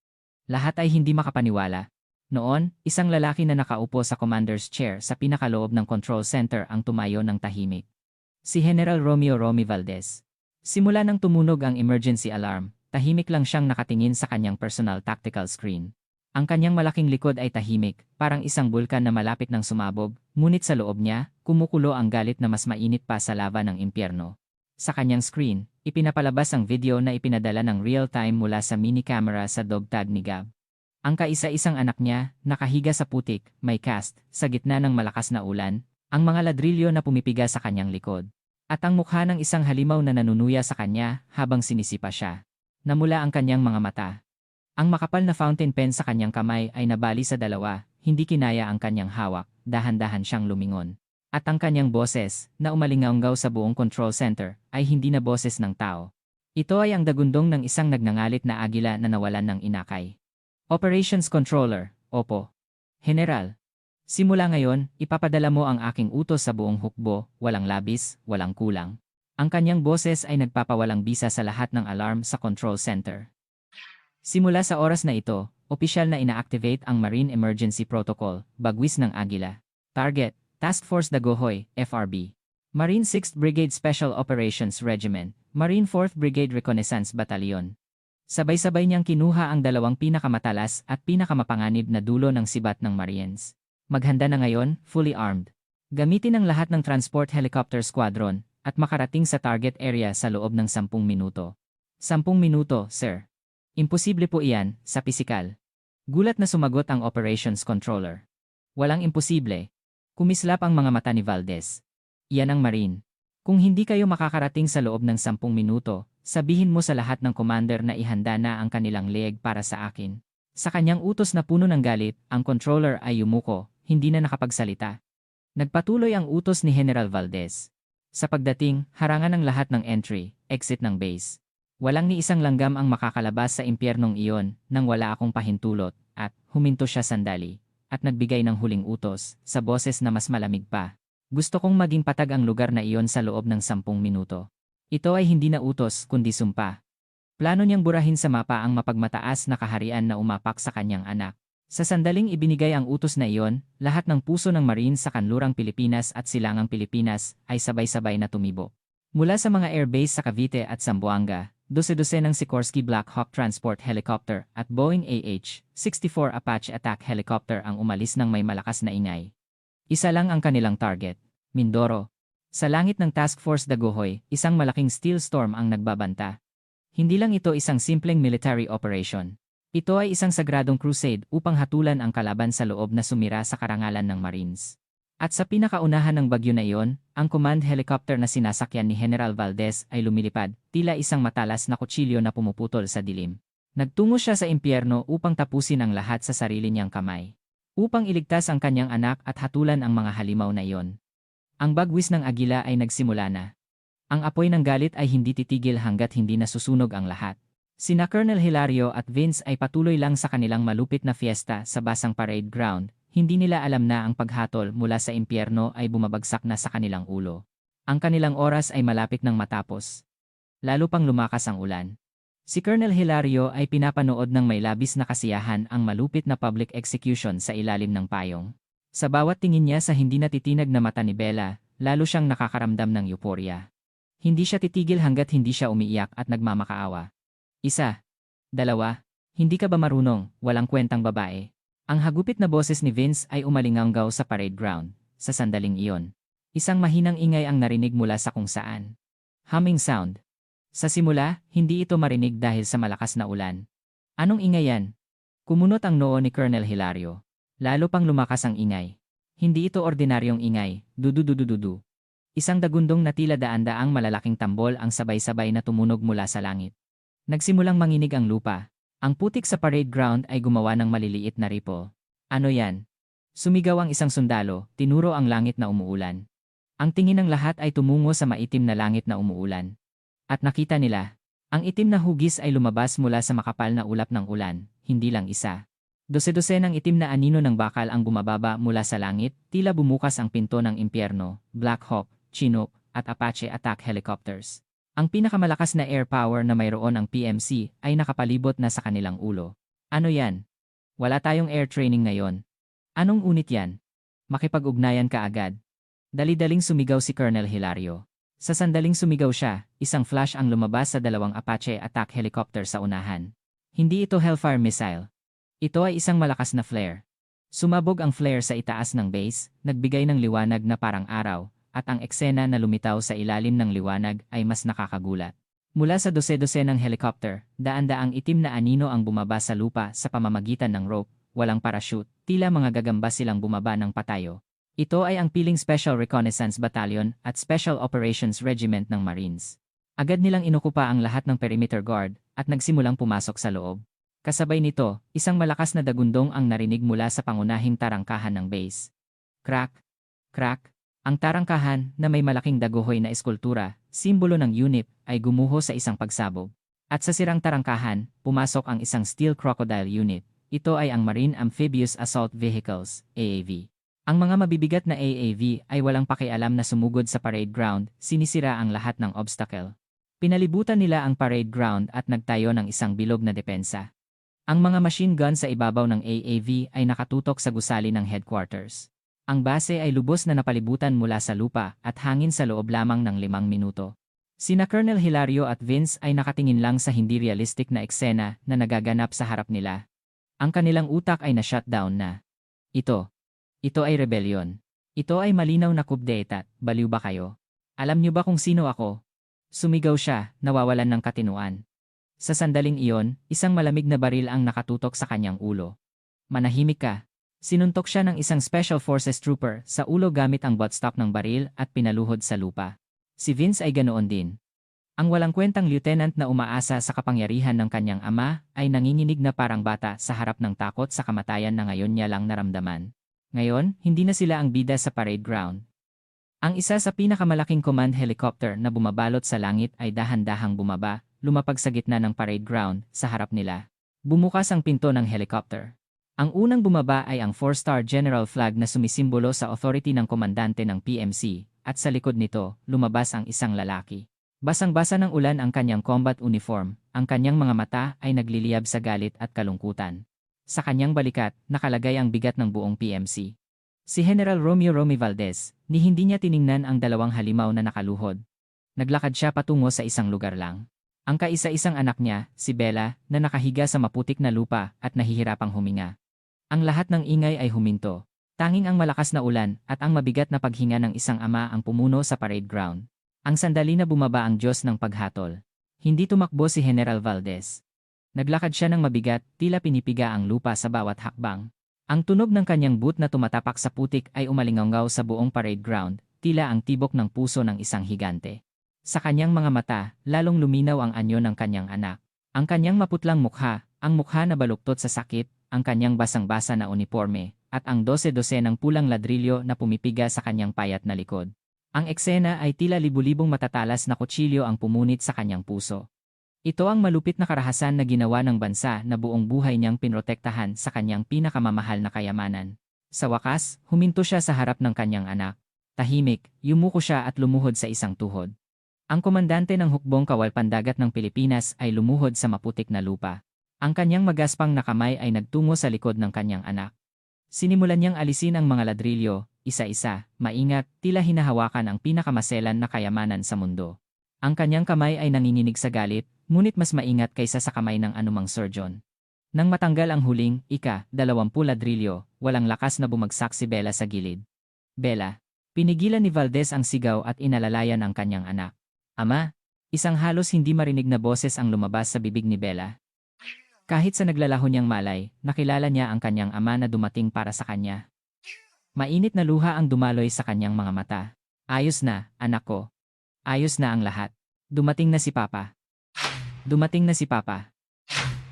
Lahat ay hindi makapaniwala. Noon, isang lalaki na nakaupo sa commander's chair sa pinakaloob ng control center ang tumayo ng tahimik. Si General Romeo Romy Valdez. Simula nang tumunog ang emergency alarm, tahimik lang siyang nakatingin sa kanyang personal tactical screen. Ang kanyang malaking likod ay tahimik, parang isang bulkan na malapit ng sumabog, ngunit sa loob niya, kumukulo ang galit na mas mainit pa sa lava ng impyerno. Sa kanyang screen, ipinapalabas ang video na ipinadala ng real-time mula sa mini-camera sa dogtag ni Gab. Ang kaisa-isang anak niya, nakahiga sa putik, may cast, sa gitna ng malakas na ulan, ang mga ladrilyo na pumipiga sa kanyang likod. At ang mukha ng isang halimaw na nanunuya sa kanya habang sinisipa siya. Namula ang kanyang mga mata. Ang makapal na fountain pen sa kanyang kamay ay nabali sa dalawa, hindi kinaya ang kanyang hawak, dahan-dahan siyang lumingon. At ang kanyang boses, na umalingaunggaw sa buong control center, ay hindi na boses ng tao. Ito ay ang dagundong ng isang nagngangalit na agila na nawalan ng inakay. Operations Controller, Opo. General. Simula ngayon, ipapadala mo ang aking utos sa buong hukbo, walang labis, walang kulang. Ang kanyang boses ay nagpapawalang bisa sa lahat ng alarm sa control center. Simula sa oras na ito, opisyal na ina-activate ang Marine Emergency Protocol, bagwis ng agila. Target, Task Force Dagohoy, FRB. Marine 6th Brigade Special Operations Regiment, Marine 4th Brigade Reconnaissance Battalion. Sabay-sabay niyang kinuha ang dalawang pinakamatalas at pinakamapanganib na dulo ng sibat ng Marines. Maghanda na ngayon, fully armed. Gamitin ang lahat ng transport helicopter squadron at makarating sa target area sa loob ng 10 minuto. 10 minuto, sir. Imposible po iyan, sa pisikal. Gulat na sumagot ang operations controller. Walang imposible. Kumislap ang mga mata ni Valdez. Iyan ang Marine. Kung hindi kayo makakarating sa loob ng 10 minuto, sabihin mo sa lahat ng commander na ihanda na ang kanilang leeg para sa akin. Sa kanyang utos na puno ng galit, ang controller ay yumuko, hindi na nakapagsalita. Nagpatuloy ang utos ni General Valdez. Sa pagdating, harangan ng lahat ng entry, exit ng base. Walang ni isang langgam ang makakalabas sa impyernong iyon nang wala akong pahintulot, at huminto siya sandali, at nagbigay ng huling utos, sa boses na mas malamig pa. Gusto kong maging patag ang lugar na iyon sa loob ng 10 minuto. Ito ay hindi na utos kundi sumpa. Plano niyang burahin sa mapa ang mapagmataas na kaharian na umapak sa kanyang anak. Sa sandaling ibinigay ang utos na iyon, lahat ng puso ng Marine sa kanlurang Pilipinas at silangang Pilipinas ay sabay-sabay na tumibo. Mula sa mga airbase sa Cavite at Zamboanga, dose-dose ng Sikorsky Black Hawk Transport Helicopter at Boeing AH-64 Apache Attack Helicopter ang umalis ng may malakas na ingay. Isa lang ang kanilang target, Mindoro. Sa langit ng Task Force Dagohoy, isang malaking steel storm ang nagbabanta. Hindi lang ito isang simpleng military operation. Ito ay isang sagradong crusade upang hatulan ang kalaban sa loob na sumira sa karangalan ng Marines. At sa pinakaunahan ng bagyo na iyon, ang command helicopter na sinasakyan ni General Valdez ay lumilipad, tila isang matalas na kutsilyo na pumuputol sa dilim. Nagtungo siya sa impyerno upang tapusin ang lahat sa sarili niyang kamay. Upang iligtas ang kanyang anak at hatulan ang mga halimaw na iyon. Ang bagwis ng agila ay nagsimula na. Ang apoy ng galit ay hindi titigil hanggat hindi nasusunog ang lahat. Sina Colonel Hilario at Vince ay patuloy lang sa kanilang malupit na fiesta sa basang parade ground. Hindi nila alam na ang paghatol mula sa impyerno ay bumabagsak na sa kanilang ulo. Ang kanilang oras ay malapit nang matapos. Lalo pang lumakas ang ulan. Si Colonel Hilario ay pinapanood ng may labis na kasiyahan ang malupit na public execution sa ilalim ng payong. Sa bawat tingin niya sa hindi natitinag na mata ni Bella, lalo siyang nakakaramdam ng euphoria. Hindi siya titigil hanggat hindi siya umiiyak at nagmamakaawa. 1, 2, hindi ka ba marunong, walang kwentang babae? Ang hagupit na boses ni Vince ay umalinganggaw sa parade ground. Sa sandaling iyon, isang mahinang ingay ang narinig mula sa kung saan. Humming sound. Sa simula, hindi ito marinig dahil sa malakas na ulan. Anong ingay yan? Kumunot ang noo ni Colonel Hilario. Lalo pang lumakas ang ingay. Hindi ito ordinaryong ingay, dudududududu. Isang dagundong na tila daan-daang malalaking tambol ang sabay-sabay na tumunog mula sa langit. Nagsimulang manginig ang lupa. Ang putik sa parade ground ay gumawa ng maliliit na ripple. Ano yan? Sumigaw ang isang sundalo, tinuro ang langit na umuulan. Ang tingin ng lahat ay tumungo sa maitim na langit na umuulan. At nakita nila, ang itim na hugis ay lumabas mula sa makapal na ulap ng ulan, hindi lang isa. Dose-dose ng itim na anino ng bakal ang bumababa mula sa langit, tila bumukas ang pinto ng impyerno, Black Hawk, Chinook, at Apache attack helicopters. Ang pinakamalakas na air power na mayroon ang PMC ay nakapalibot na sa kanilang ulo. Ano yan? Wala tayong air training ngayon. Anong unit yan? Makipag-ugnayan ka agad. Dali-daling sumigaw si Colonel Hilario. Sa sandaling sumigaw siya, isang flash ang lumabas sa dalawang Apache attack helicopter sa unahan. Hindi ito Hellfire missile. Ito ay isang malakas na flare. Sumabog ang flare sa itaas ng base, nagbigay ng liwanag na parang araw, at ang eksena na lumitaw sa ilalim ng liwanag ay mas nakakagulat. Mula sa dose-dose ng helicopter, daan-daang itim na anino ang bumaba sa lupa sa pamamagitan ng rope, walang parachute, tila mga gagamba silang bumaba ng patayo. Ito ay ang piling Special Reconnaissance Battalion at Special Operations Regiment ng Marines. Agad nilang inukupa ang lahat ng perimeter guard at nagsimulang pumasok sa loob. Kasabay nito, isang malakas na dagundong ang narinig mula sa pangunahing tarangkahan ng base. Crack! Crack! Ang tarangkahan na may malaking daguhoy na eskultura, simbolo ng unit, ay gumuho sa isang pagsabog. At sa sirang tarangkahan, pumasok ang isang steel crocodile unit. Ito ay ang Marine Amphibious Assault Vehicles, AAV. Ang mga mabibigat na AAV ay walang pakialam na sumugod sa parade ground, sinisira ang lahat ng obstacle. Pinalibutan nila ang parade ground at nagtayo ng isang bilog na depensa. Ang mga machine gun sa ibabaw ng AAV ay nakatutok sa gusali ng headquarters. Ang base ay lubos na napalibutan mula sa lupa at hangin sa loob lamang ng 5 minuto. Sina Colonel Hilario at Vince ay nakatingin lang sa hindi realistic na eksena na nagaganap sa harap nila. Ang kanilang utak ay na-shutdown na. Ito ay rebellion. Ito ay malinaw na coup d'etat, baliw ba kayo? Alam niyo ba kung sino ako? Sumigaw siya, nawawalan ng katinuan. Sa sandaling iyon, isang malamig na baril ang nakatutok sa kanyang ulo. Manahimik ka. Sinuntok siya ng isang Special Forces trooper sa ulo gamit ang buttstock ng baril at pinaluhod sa lupa. Si Vince ay ganoon din. Ang walang kwentang lieutenant na umaasa sa kapangyarihan ng kanyang ama ay nanginginig na parang bata sa harap ng takot sa kamatayan na ngayon niya lang naramdaman. Ngayon, hindi na sila ang bida sa parade ground. Ang isa sa pinakamalaking command helicopter na bumabalot sa langit ay dahan-dahang bumaba, lumapag sa gitna ng parade ground sa harap nila. Bumukas ang pinto ng helicopter. Ang unang bumaba ay ang 4-star general flag na sumisimbolo sa authority ng komandante ng PMC, at sa likod nito, lumabas ang isang lalaki. Basang-basa ng ulan ang kanyang combat uniform, ang kanyang mga mata ay nagliliyab sa galit at kalungkutan. Sa kanyang balikat, nakalagay ang bigat ng buong PMC. Si General Romeo Romy Valdez, ni hindi niya tiningnan ang 2 halimaw na nakaluhod. Naglakad siya patungo sa isang lugar lang. Ang kaisa-isang anak niya, si Bella, na nakahiga sa maputik na lupa at nahihirapang huminga. Ang lahat ng ingay ay huminto. Tanging ang malakas na ulan at ang mabigat na paghinga ng isang ama ang pumuno sa parade ground. Ang sandali na bumaba ang Diyos ng paghatol. Hindi tumakbo si General Valdez. Naglakad siya ng mabigat, tila pinipiga ang lupa sa bawat hakbang. Ang tunog ng kanyang boot na tumatapak sa putik ay umalingaw sa buong parade ground, tila ang tibok ng puso ng isang higante. Sa kanyang mga mata, lalong luminaw ang anyo ng kanyang anak. Ang kanyang maputlang mukha, ang mukha na baluktot sa sakit, ang kanyang basang-basa na uniforme, at ang 12-12 ng pulang ladrilyo na pumipiga sa kanyang payat na likod. Ang eksena ay tila libu-libong matatalas na kutsilyo ang pumunit sa kanyang puso. Ito ang malupit na karahasan na ginawa ng bansa na buong buhay niyang pinrotektahan sa kanyang pinakamamahal na kayamanan. Sa wakas, huminto siya sa harap ng kanyang anak. Tahimik, yumuko siya at lumuhod sa isang tuhod. Ang komandante ng hukbong kawal pandagat ng Pilipinas ay lumuhod sa maputik na lupa. Ang kanyang magaspang na kamay ay nagtungo sa likod ng kanyang anak. Sinimulan niyang alisin ang mga ladrilyo, isa-isa, maingat, tila hinahawakan ang pinakamaselan na kayamanan sa mundo. Ang kanyang kamay ay nanginginig sa galit, ngunit mas maingat kaysa sa kamay ng anumang surgeon. Nang matanggal ang huling, 20 ladrilyo, walang lakas na bumagsak si Bella sa gilid. Bella. Pinigilan ni Valdez ang sigaw at inalalayan ang kanyang anak. Ama. Isang halos hindi marinig na boses ang lumabas sa bibig ni Bella. Kahit sa naglalaho niyang malay, nakilala niya ang kanyang ama na dumating para sa kanya. Mainit na luha ang dumaloy sa kanyang mga mata. Ayos na, anak ko. Ayos na ang lahat. Dumating na si Papa. Dumating na si Papa.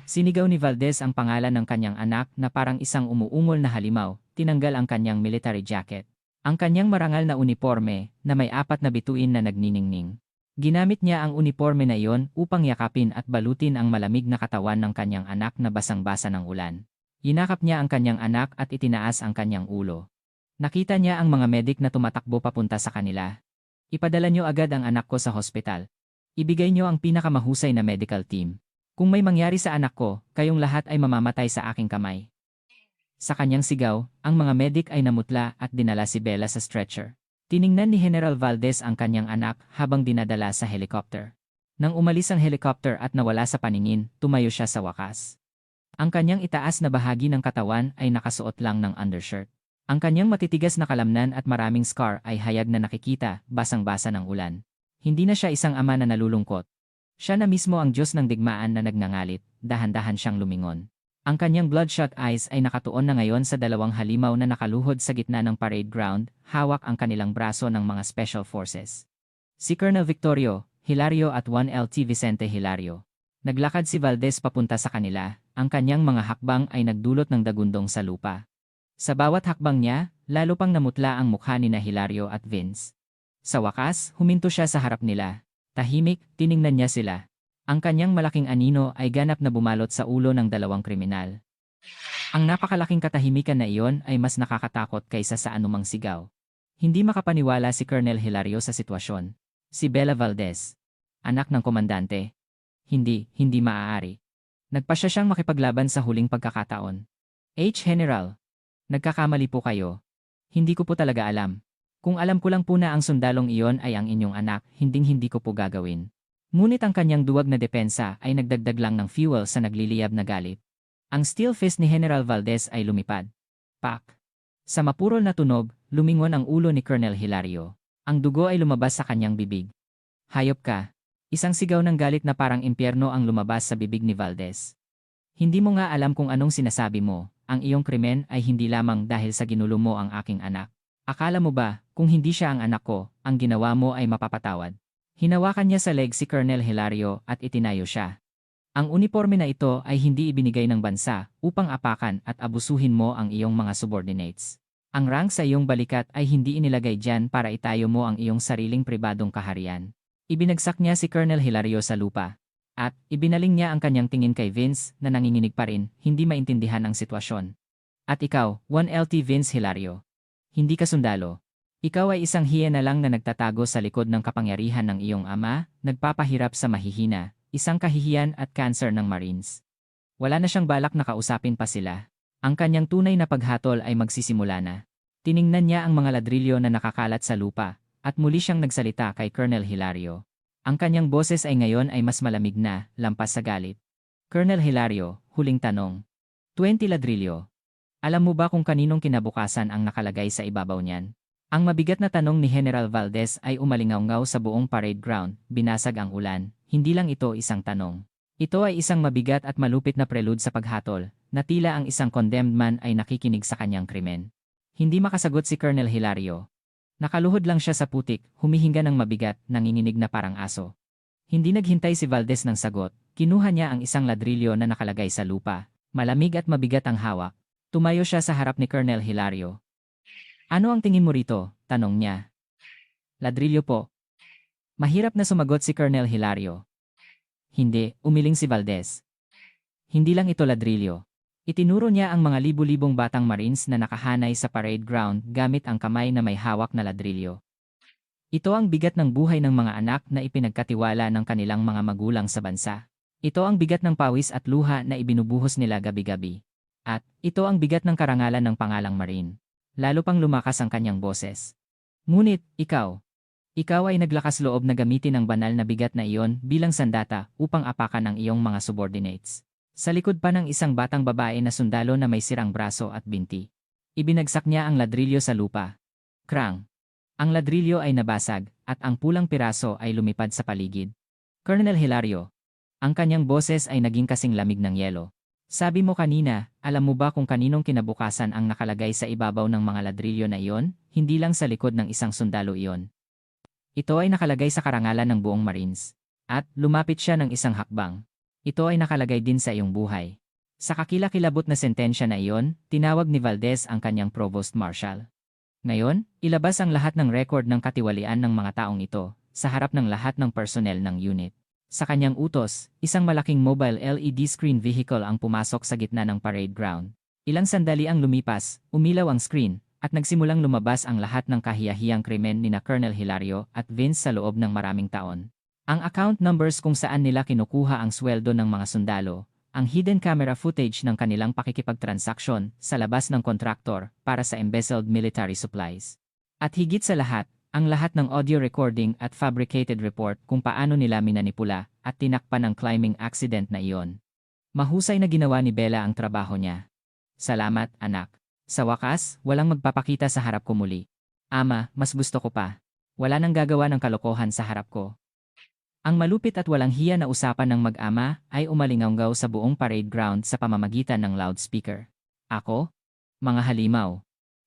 Sinigaw ni Valdez ang pangalan ng kanyang anak na parang isang umuungol na halimaw, tinanggal ang kanyang military jacket. Ang kanyang marangal na uniforme na may 4 na bituin na nagniningning. Ginamit niya ang uniforme na iyon upang yakapin at balutin ang malamig na katawan ng kanyang anak na basang-basa ng ulan. Yinakap niya ang kanyang anak at itinaas ang kanyang ulo. Nakita niya ang mga medik na tumatakbo papunta sa kanila. Ipadala niyo agad ang anak ko sa hospital. Ibigay niyo ang pinakamahusay na medical team. Kung may mangyari sa anak ko, kayong lahat ay mamamatay sa aking kamay. Sa kanyang sigaw, ang mga medik ay namutla at dinala si Bella sa stretcher. Tiningnan ni General Valdez ang kanyang anak habang dinadala sa helicopter. Nang umalis ang helicopter at nawala sa paningin, tumayo siya sa wakas. Ang kanyang itaas na bahagi ng katawan ay nakasuot lang ng undershirt. Ang kanyang matitigas na kalamnan at maraming scar ay hayag na nakikita, basang-basa ng ulan. Hindi na siya isang ama na nalulungkot. Siya na mismo ang Diyos ng digmaan na nagngangalit, dahan-dahan siyang lumingon. Ang kanyang bloodshot eyes ay nakatuon na ngayon sa 2 halimaw na nakaluhod sa gitna ng parade ground, hawak ang kanilang braso ng mga special forces. Si Colonel Victorio, Hilario at 1LT Vicente Hilario. Naglakad si Valdez papunta sa kanila, ang kanyang mga hakbang ay nagdulot ng dagundong sa lupa. Sa bawat hakbang niya, lalo pang namutla ang mukha ni na Hilario at Vince. Sa wakas, huminto siya sa harap nila. Tahimik, tiningnan niya sila. Ang kanyang malaking anino ay ganap na bumalot sa ulo ng dalawang kriminal. Ang napakalaking katahimikan na iyon ay mas nakakatakot kaysa sa anumang sigaw. Hindi makapaniwala si Colonel Hilario sa sitwasyon. Si Bella Valdez, anak ng komandante. Hindi maaari. Nagpasya siyang makipaglaban sa huling pagkakataon. General, nagkakamali po kayo. Hindi ko po talaga alam. Kung alam ko lang po na ang sundalong iyon ay ang inyong anak, hindi ko po gagawin. Ngunit ang kanyang duwag na depensa ay nagdagdag lang ng fuel sa nagliliyab na galit. Ang steel fist ni General Valdez ay lumipad. Pak! Sa mapurol na tunog, lumingon ang ulo ni Colonel Hilario. Ang dugo ay lumabas sa kanyang bibig. Hayop ka! Isang sigaw ng galit na parang impyerno ang lumabas sa bibig ni Valdez. Hindi mo nga alam kung anong sinasabi mo. Ang iyong krimen ay hindi lamang dahil sa ginulo mo ang aking anak. Akala mo ba, kung hindi siya ang anak ko, ang ginawa mo ay mapapatawad? Hinawakan niya sa leg si Colonel Hilario at itinayo siya. Ang uniforme na ito ay hindi ibinigay ng bansa upang apakan at abusuhin mo ang iyong mga subordinates. Ang rank sa iyong balikat ay hindi inilagay diyan para itayo mo ang iyong sariling pribadong kaharian. Ibinagsak niya si Colonel Hilario sa lupa. At ibinaling niya ang kanyang tingin kay Vince na nanginginig pa rin, hindi maintindihan ang sitwasyon. At ikaw, 1LT Vince Hilario. Hindi ka sundalo. Ikaw ay isang hiyena lang na nagtatago sa likod ng kapangyarihan ng iyong ama, nagpapahirap sa mahihina, isang kahihiyan at cancer ng Marines. Wala na siyang balak na kausapin pa sila. Ang kanyang tunay na paghatol ay magsisimula na. Tiningnan niya ang mga ladrilyo na nakakalat sa lupa, at muli siyang nagsalita kay Colonel Hilario. Ang kanyang boses ay ngayon ay mas malamig na, lampas sa galit. Colonel Hilario, huling tanong. 20 ladrilyo. Alam mo ba kung kaninong kinabukasan ang nakalagay sa ibabaw niyan? Ang mabigat na tanong ni General Valdez ay umalingaw-ngaw sa buong parade ground, binasag ang ulan. Hindi lang ito isang tanong. Ito ay isang mabigat at malupit na prelude sa paghatol, na tila ang isang condemned man ay nakikinig sa kanyang krimen. Hindi makasagot si Colonel Hilario. Nakaluhod lang siya sa putik, humihinga ng mabigat, nanginginig na parang aso. Hindi naghintay si Valdez ng sagot, kinuha niya ang isang ladrilyo na nakalagay sa lupa. Malamig at mabigat ang hawak. Tumayo siya sa harap ni Colonel Hilario. Ano ang tingin mo rito? Tanong niya. Ladrilyo po. Mahirap na sumagot si Colonel Hilario. Hindi, umiling si Valdez. Hindi lang ito ladrilyo. Itinuro niya ang mga libu-libong batang Marines na nakahanay sa parade ground gamit ang kamay na may hawak na ladrilyo. Ito ang bigat ng buhay ng mga anak na ipinagkatiwala ng kanilang mga magulang sa bansa. Ito ang bigat ng pawis at luha na ibinubuhos nila gabi-gabi. At ito ang bigat ng karangalan ng pangalang Marine. Lalo pang lumakas ang kanyang boses. Ngunit, ikaw ay naglakas loob na gamitin ang banal na bigat na iyon bilang sandata upang apakan ang iyong mga subordinates. Sa likod pa ng isang batang babae na sundalo na may sirang braso at binti. Ibinagsak niya ang ladrilyo sa lupa. Krang! Ang ladrilyo ay nabasag at ang pulang piraso ay lumipad sa paligid. Colonel Hilario. Ang kanyang boses ay naging kasing lamig ng yelo. Sabi mo kanina, alam mo ba kung kaninong kinabukasan ang nakalagay sa ibabaw ng mga ladrilyo na iyon? Hindi lang sa likod ng isang sundalo iyon. Ito ay nakalagay sa karangalan ng buong Marines. At lumapit siya ng isang hakbang. Ito ay nakalagay din sa iyong buhay. Sa kakilakilabot na sentensya na iyon, tinawag ni Valdez ang kanyang Provost Marshal. Ngayon, ilabas ang lahat ng record ng katiwalian ng mga taong ito sa harap ng lahat ng personnel ng unit. Sa kanyang utos, isang malaking mobile LED screen vehicle ang pumasok sa gitna ng parade ground. Ilang sandali ang lumipas, umilaw ang screen, at nagsimulang lumabas ang lahat ng kahiyahiyang krimen ni na Colonel Hilario at Vince sa loob ng maraming taon. Ang account numbers kung saan nila kinukuha ang sweldo ng mga sundalo, ang hidden camera footage ng kanilang pakikipagtransaksyon sa labas ng kontraktor para sa embezzled military supplies. At higit sa lahat, ang lahat ng audio recording at fabricated report kung paano nila minanipula at tinakpan ang climbing accident na iyon. Mahusay na ginawa ni Bella ang trabaho niya. Salamat, anak. Sa wakas, walang magpapakita sa harap ko muli. Ama, mas gusto ko pa. Wala nang gagawa ng kalokohan sa harap ko. Ang malupit at walang hiya na usapan ng mag-ama ay umalinganggaw sa buong parade ground sa pamamagitan ng loudspeaker. Ako? Mga halimaw.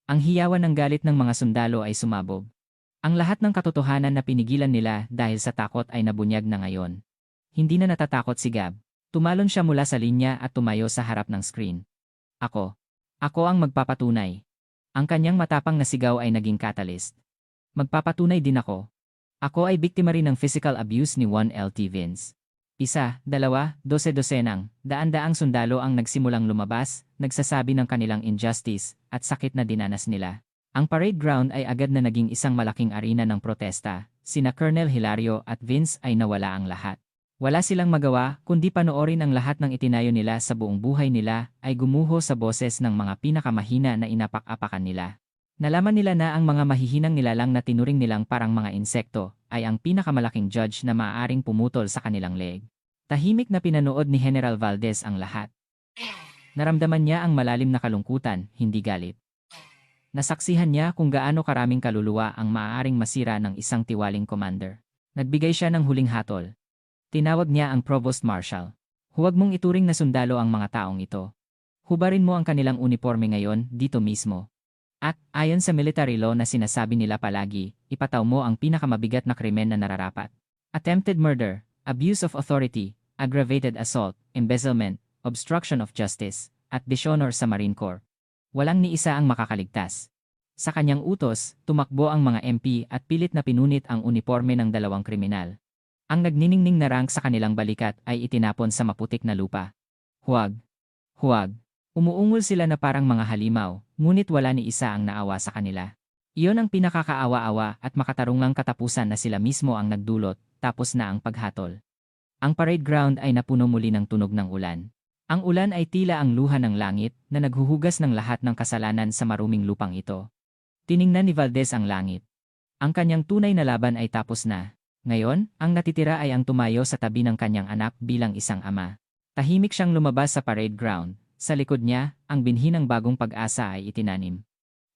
Ang hiyawan ng galit ng mga sundalo ay sumabog. Ang lahat ng katotohanan na pinigilan nila dahil sa takot ay nabunyag na ngayon. Hindi na natatakot si Gab. Tumalon siya mula sa linya at tumayo sa harap ng screen. Ako ang magpapatunay. Ang kanyang matapang na sigaw ay naging catalyst. Magpapatunay din ako. Ako ay biktima rin ng physical abuse ni 1LT Vince. Isa, dalawa, dose-dosenang, daan-daang sundalo ang nagsimulang lumabas, nagsasabi ng kanilang injustice at sakit na dinanas nila. Ang parade ground ay agad na naging isang malaking arena ng protesta. Sina Colonel Hilario at Vince ay nawala ang lahat. Wala silang magawa kundi panoorin ang lahat ng itinayo nila sa buong buhay nila ay gumuho sa boses ng mga pinakamahina na inapak-apakan nila. Nalaman nila na ang mga mahihinang nilalang na tinuring nilang parang mga insekto ay ang pinakamalaking judge na maaaring pumutol sa kanilang leeg. Tahimik na pinanood ni General Valdez ang lahat. Naramdaman niya ang malalim na kalungkutan, hindi galit. Nasaksihan niya kung gaano karaming kaluluwa ang maaaring masira ng isang tiwaling commander. Nagbigay siya ng huling hatol. Tinawag niya ang Provost Marshal. Huwag mong ituring na sundalo ang mga taong ito. Hubarin mo ang kanilang uniforme ngayon, dito mismo. At, ayon sa military law na sinasabi nila palagi, ipataw mo ang pinakamabigat na krimen na nararapat. Attempted murder, abuse of authority, aggravated assault, embezzlement, obstruction of justice, at dishonor sa Marine Corps. Walang ni isa ang makakaligtas. Sa kanyang utos, tumakbo ang mga MP at pilit na pinunit ang uniforme ng dalawang kriminal. Ang nagniningning na rank sa kanilang balikat ay itinapon sa maputik na lupa. Huwag. Huwag. Umuungol sila na parang mga halimaw, ngunit wala ni isa ang naawa sa kanila. Iyon ang pinakakaawa-awa at makatarungang katapusan na sila mismo ang nagdulot, tapos na ang paghatol. Ang parade ground ay napuno muli ng tunog ng ulan. Ang ulan ay tila ang luha ng langit na naghuhugas ng lahat ng kasalanan sa maruming lupang ito. Tiningnan ni Valdez ang langit. Ang kanyang tunay na laban ay tapos na. Ngayon, ang natitira ay ang tumayo sa tabi ng kanyang anak bilang isang ama. Tahimik siyang lumabas sa parade ground. Sa likod niya, ang binhi ng bagong pag-asa ay itinanim.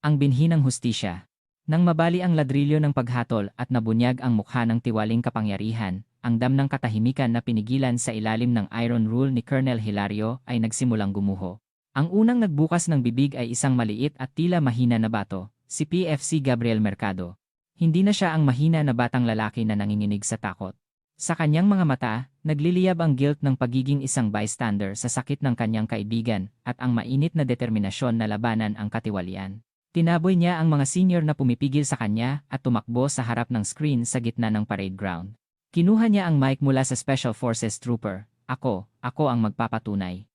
Ang binhi ng hustisya. Nang mabali ang ladrilyo ng paghatol at nabunyag ang mukha ng tiwaling kapangyarihan, ang dam ng katahimikan na pinigilan sa ilalim ng iron rule ni Colonel Hilario ay nagsimulang gumuho. Ang unang nagbukas ng bibig ay isang maliit at tila mahina na bato, si PFC Gabriel Mercado. Hindi na siya ang mahina na batang lalaki na nanginginig sa takot. Sa kanyang mga mata, nagliliyab ang guilt ng pagiging isang bystander sa sakit ng kanyang kaibigan at ang mainit na determinasyon na labanan ang katiwalian. Tinaboy niya ang mga senior na pumipigil sa kanya at tumakbo sa harap ng screen sa gitna ng parade ground. Kinuha niya ang mic mula sa Special Forces Trooper. Ako ang magpapatunay.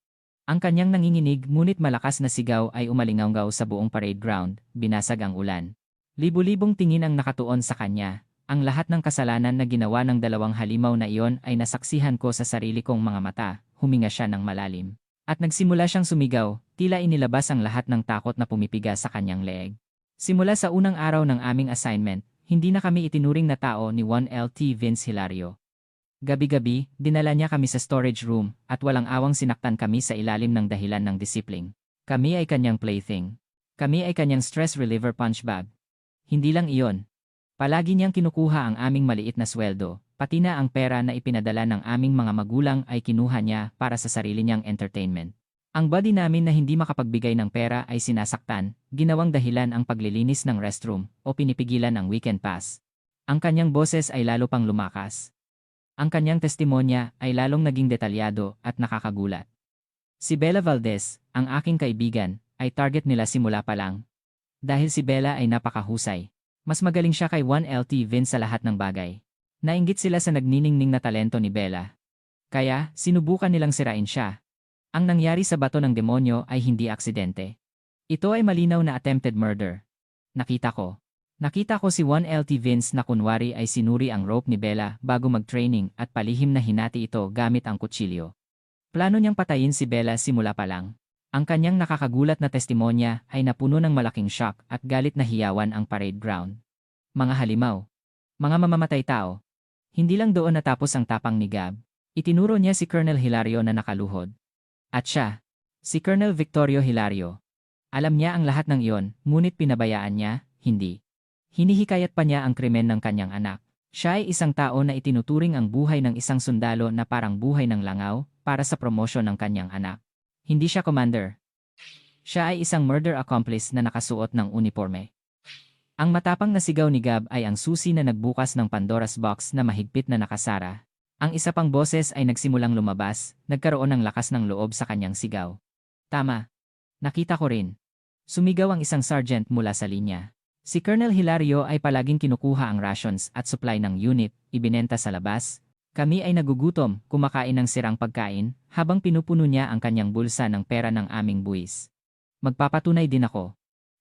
Ang kanyang nanginginig ngunit malakas na sigaw ay umalinganggaw sa buong parade ground, binasag ang ulan. Libu-libong tingin ang nakatuon sa kanya. Ang lahat ng kasalanan na ginawa ng dalawang halimaw na iyon ay nasaksihan ko sa sarili kong mga mata, huminga siya ng malalim. At nagsimula siyang sumigaw, tila inilabas ang lahat ng takot na pumipiga sa kanyang leeg. Simula sa unang araw ng aming assignment, hindi na kami itinuring na tao ni 1LT Vince Hilario. Gabi-gabi, dinala niya kami sa storage room at walang awang sinaktan kami sa ilalim ng dahilan ng discipline. Kami ay kanyang plaything. Kami ay kanyang stress reliever punch bag. Hindi lang iyon. Palagi niyang kinukuha ang aming maliit na sweldo, pati na ang pera na ipinadala ng aming mga magulang ay kinuha niya para sa sarili niyang entertainment. Ang buddy namin na hindi makapagbigay ng pera ay sinasaktan, ginawang dahilan ang paglilinis ng restroom o pinipigilan ang weekend pass. Ang kanyang boses ay lalo pang lumakas. Ang kanyang testimonya ay lalong naging detalyado at nakakagulat. Si Bella Valdez, ang aking kaibigan, ay target nila simula pa lang. Dahil si Bella ay napakahusay. Mas magaling siya kay 1LT Vince sa lahat ng bagay. Nainggit sila sa nagniningning na talento ni Bella. Kaya, sinubukan nilang sirain siya. Ang nangyari sa bato ng demonyo ay hindi aksidente. Ito ay malinaw na attempted murder. Nakita ko si 1LT Vince na kunwari ay sinuri ang rope ni Bella bago mag-training at palihim na hinati ito gamit ang kutsilyo. Plano niyang patayin si Bella simula pa lang. Ang kanyang nakakagulat na testimonya ay napuno ng malaking shock at galit na hiyawan ang parade ground. Mga halimaw. Mga mamamatay tao. Hindi lang doon natapos ang tapang ni Gab. Itinuro niya si Colonel Hilario na nakaluhod. At siya, si Colonel Victorio Hilario. Alam niya ang lahat ng iyon, ngunit pinabayaan niya, hindi. Hinihikayat pa niya ang krimen ng kanyang anak. Siya ay isang tao na itinuturing ang buhay ng isang sundalo na parang buhay ng langaw para sa promosyon ng kanyang anak. Hindi siya commander. Siya ay isang murder accomplice na nakasuot ng uniforme. Ang matapang na sigaw ni Gab ay ang susi na nagbukas ng Pandora's box na mahigpit na nakasara. Ang isa pang boses ay nagsimulang lumabas, nagkaroon ng lakas ng loob sa kanyang sigaw. Tama. Nakita ko rin. Sumigaw ang isang sergeant mula sa linya. Si Colonel Hilario ay palaging kinukuha ang rations at supply ng unit, ibinenta sa labas. Kami ay nagugutom, kumakain ng sirang pagkain, habang pinupuno niya ang kanyang bulsa ng pera ng aming buwis. Magpapatunay din ako.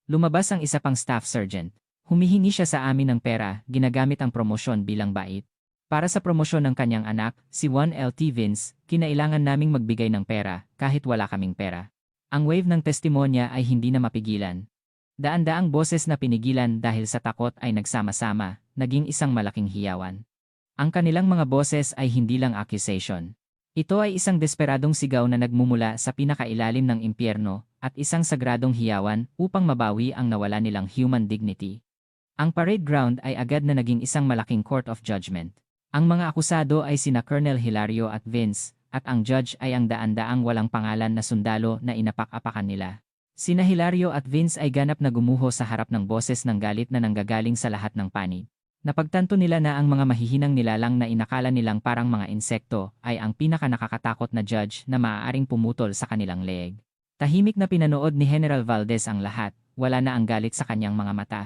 Lumabas ang isa pang staff sergeant. Humihingi siya sa amin ng pera, ginagamit ang promosyon bilang bait. Para sa promosyon ng kanyang anak, si Juan L.T. Vince, kinailangan naming magbigay ng pera, kahit wala kaming pera. Ang wave ng testimonya ay hindi na mapigilan. Daan-daang boses na pinigilan dahil sa takot ay nagsama-sama, naging isang malaking hiyawan. Ang kanilang mga boses ay hindi lang accusation. Ito ay isang desperadong sigaw na nagmumula sa pinakailalim ng impyerno at isang sagradong hiyawan upang mabawi ang nawala nilang human dignity. Ang parade ground ay agad na naging isang malaking court of judgment. Ang mga akusado ay sina Colonel Hilario at Vince, at ang judge ay ang daan-daang walang pangalan na sundalo na inapak-apakan nila. Sina Hilario at Vince ay ganap na gumuho sa harap ng boses ng galit na nanggagaling sa lahat ng panig. Napagtanto nila na ang mga mahihinang nilalang na inakala nilang parang mga insekto ay ang pinaka-nakakatakot na judge na maaaring pumutol sa kanilang leeg. Tahimik na pinanood ni General Valdez ang lahat, wala na ang galit sa kanyang mga mata.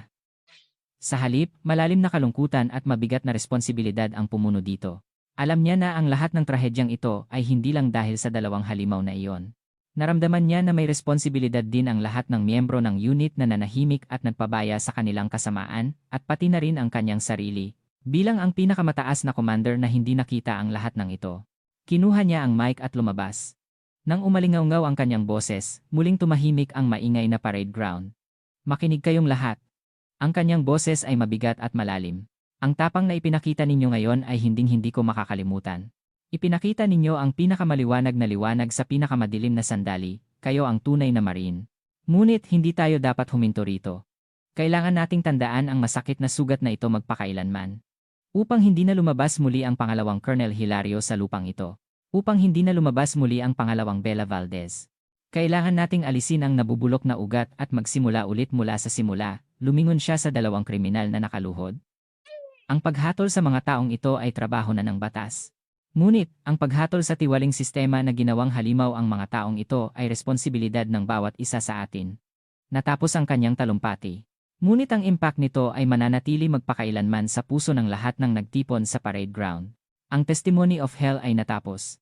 Sa halip, malalim na kalungkutan at mabigat na responsibilidad ang pumuno dito. Alam niya na ang lahat ng trahedyang ito ay hindi lang dahil sa dalawang halimaw na iyon. Naramdaman niya na may responsibilidad din ang lahat ng miyembro ng unit na nanahimik at nagpabaya sa kanilang kasamaan, at pati na rin ang kanyang sarili, bilang ang pinakamataas na commander na hindi nakita ang lahat ng ito. Kinuha niya ang mic at lumabas. Nang umalingaw-ngaw ang kanyang boses, muling tumahimik ang maingay na parade ground. Makinig kayong lahat. Ang kanyang boses ay mabigat at malalim. Ang tapang na ipinakita ninyo ngayon ay hinding-hindi ko makakalimutan. Ipinakita ninyo ang pinakamaliwanag na liwanag sa pinakamadilim na sandali, kayo ang tunay na marine. Ngunit hindi tayo dapat huminto rito. Kailangan nating tandaan ang masakit na sugat na ito magpakailanman. Upang hindi na lumabas muli ang pangalawang Colonel Hilario sa lupang ito. Upang hindi na lumabas muli ang pangalawang Bella Valdez. Kailangan nating alisin ang nabubulok na ugat at magsimula ulit mula sa simula, lumingon siya sa dalawang kriminal na nakaluhod. Ang paghatol sa mga taong ito ay trabaho na ng batas. Ngunit, ang paghatol sa tiwaling sistema na ginawang halimaw ang mga taong ito ay responsibilidad ng bawat isa sa atin. Natapos ang kanyang talumpati. Ngunit ang impact nito ay mananatili magpakailanman sa puso ng lahat ng nagtipon sa parade ground. Ang testimony of hell ay natapos.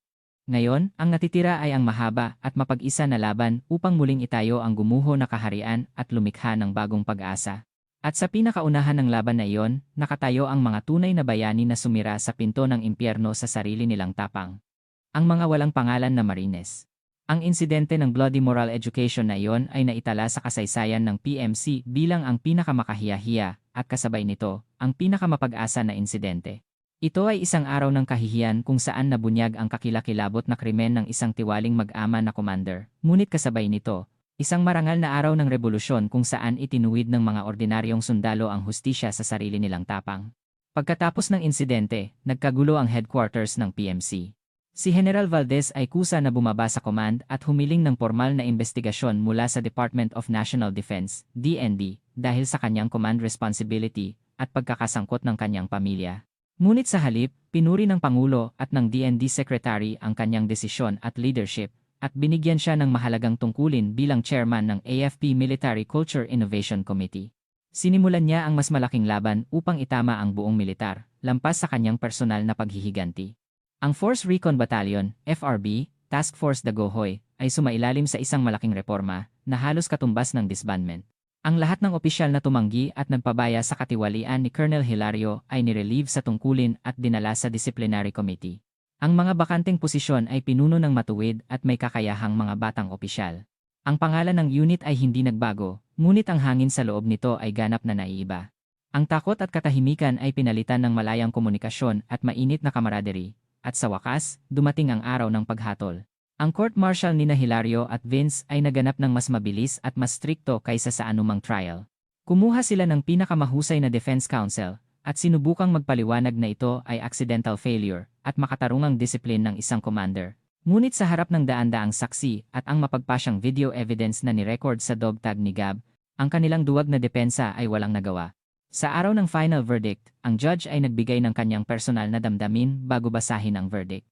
Ngayon, ang natitira ay ang mahaba at mapag-isa na laban upang muling itayo ang gumuho na kaharian at lumikha ng bagong pag-asa. At sa pinakaunahan ng laban na iyon, nakatayo ang mga tunay na bayani na sumira sa pinto ng impyerno sa sarili nilang tapang. Ang mga walang pangalan na marines. Ang insidente ng Bloody Moral Education na iyon ay naitala sa kasaysayan ng PMC bilang ang pinakamakahiyahiya at kasabay nito, ang pinakamapag-asa na insidente. Ito ay isang araw ng kahihiyan kung saan nabunyag ang kakilakilabot na krimen ng isang tiwaling mag-ama na commander, ngunit kasabay nito, isang marangal na araw ng revolusyon kung saan itinuwid ng mga ordinaryong sundalo ang hustisya sa sarili nilang tapang. Pagkatapos ng insidente, nagkagulo ang headquarters ng PMC. Si General Valdez ay kusa na bumaba sa command at humiling ng formal na investigasyon mula sa Department of National Defense, DND, dahil sa kanyang command responsibility at pagkakasangkot ng kanyang pamilya. Ngunit sa halip, pinuri ng Pangulo at ng DND Secretary ang kanyang desisyon at leadership, at binigyan siya ng mahalagang tungkulin bilang chairman ng AFP Military Culture Innovation Committee. Sinimulan niya ang mas malaking laban upang itama ang buong militar, lampas sa kanyang personal na paghihiganti. Ang Force Recon Battalion, FRB, Task Force Dagohoy, ay sumailalim sa isang malaking reforma na halos katumbas ng disbandment. Ang lahat ng opisyal na tumanggi at nagpabaya sa katiwalian ni Colonel Hilario ay nirelieve sa tungkulin at dinala sa Disciplinary Committee. Ang mga bakanteng posisyon ay pinuno ng matuwid at may kakayahang mga batang opisyal. Ang pangalan ng unit ay hindi nagbago, ngunit ang hangin sa loob nito ay ganap na naiiba. Ang takot at katahimikan ay pinalitan ng malayang komunikasyon at mainit na camaraderie, at sa wakas, dumating ang araw ng paghatol. Ang court-martial nina Hilario at Vince ay naganap ng mas mabilis at mas strikto kaysa sa anumang trial. Kumuha sila ng pinakamahusay na defense counsel, at sinubukang magpaliwanag na ito ay accidental failure at makatarungang disiplin ng isang commander. Ngunit sa harap ng daan-daang saksi at ang mapagpasyang video evidence na ni-record sa dog tag ni Gab, ang kanilang duwag na depensa ay walang nagawa. Sa araw ng final verdict, ang judge ay nagbigay ng kanyang personal na damdamin bago basahin ang verdict.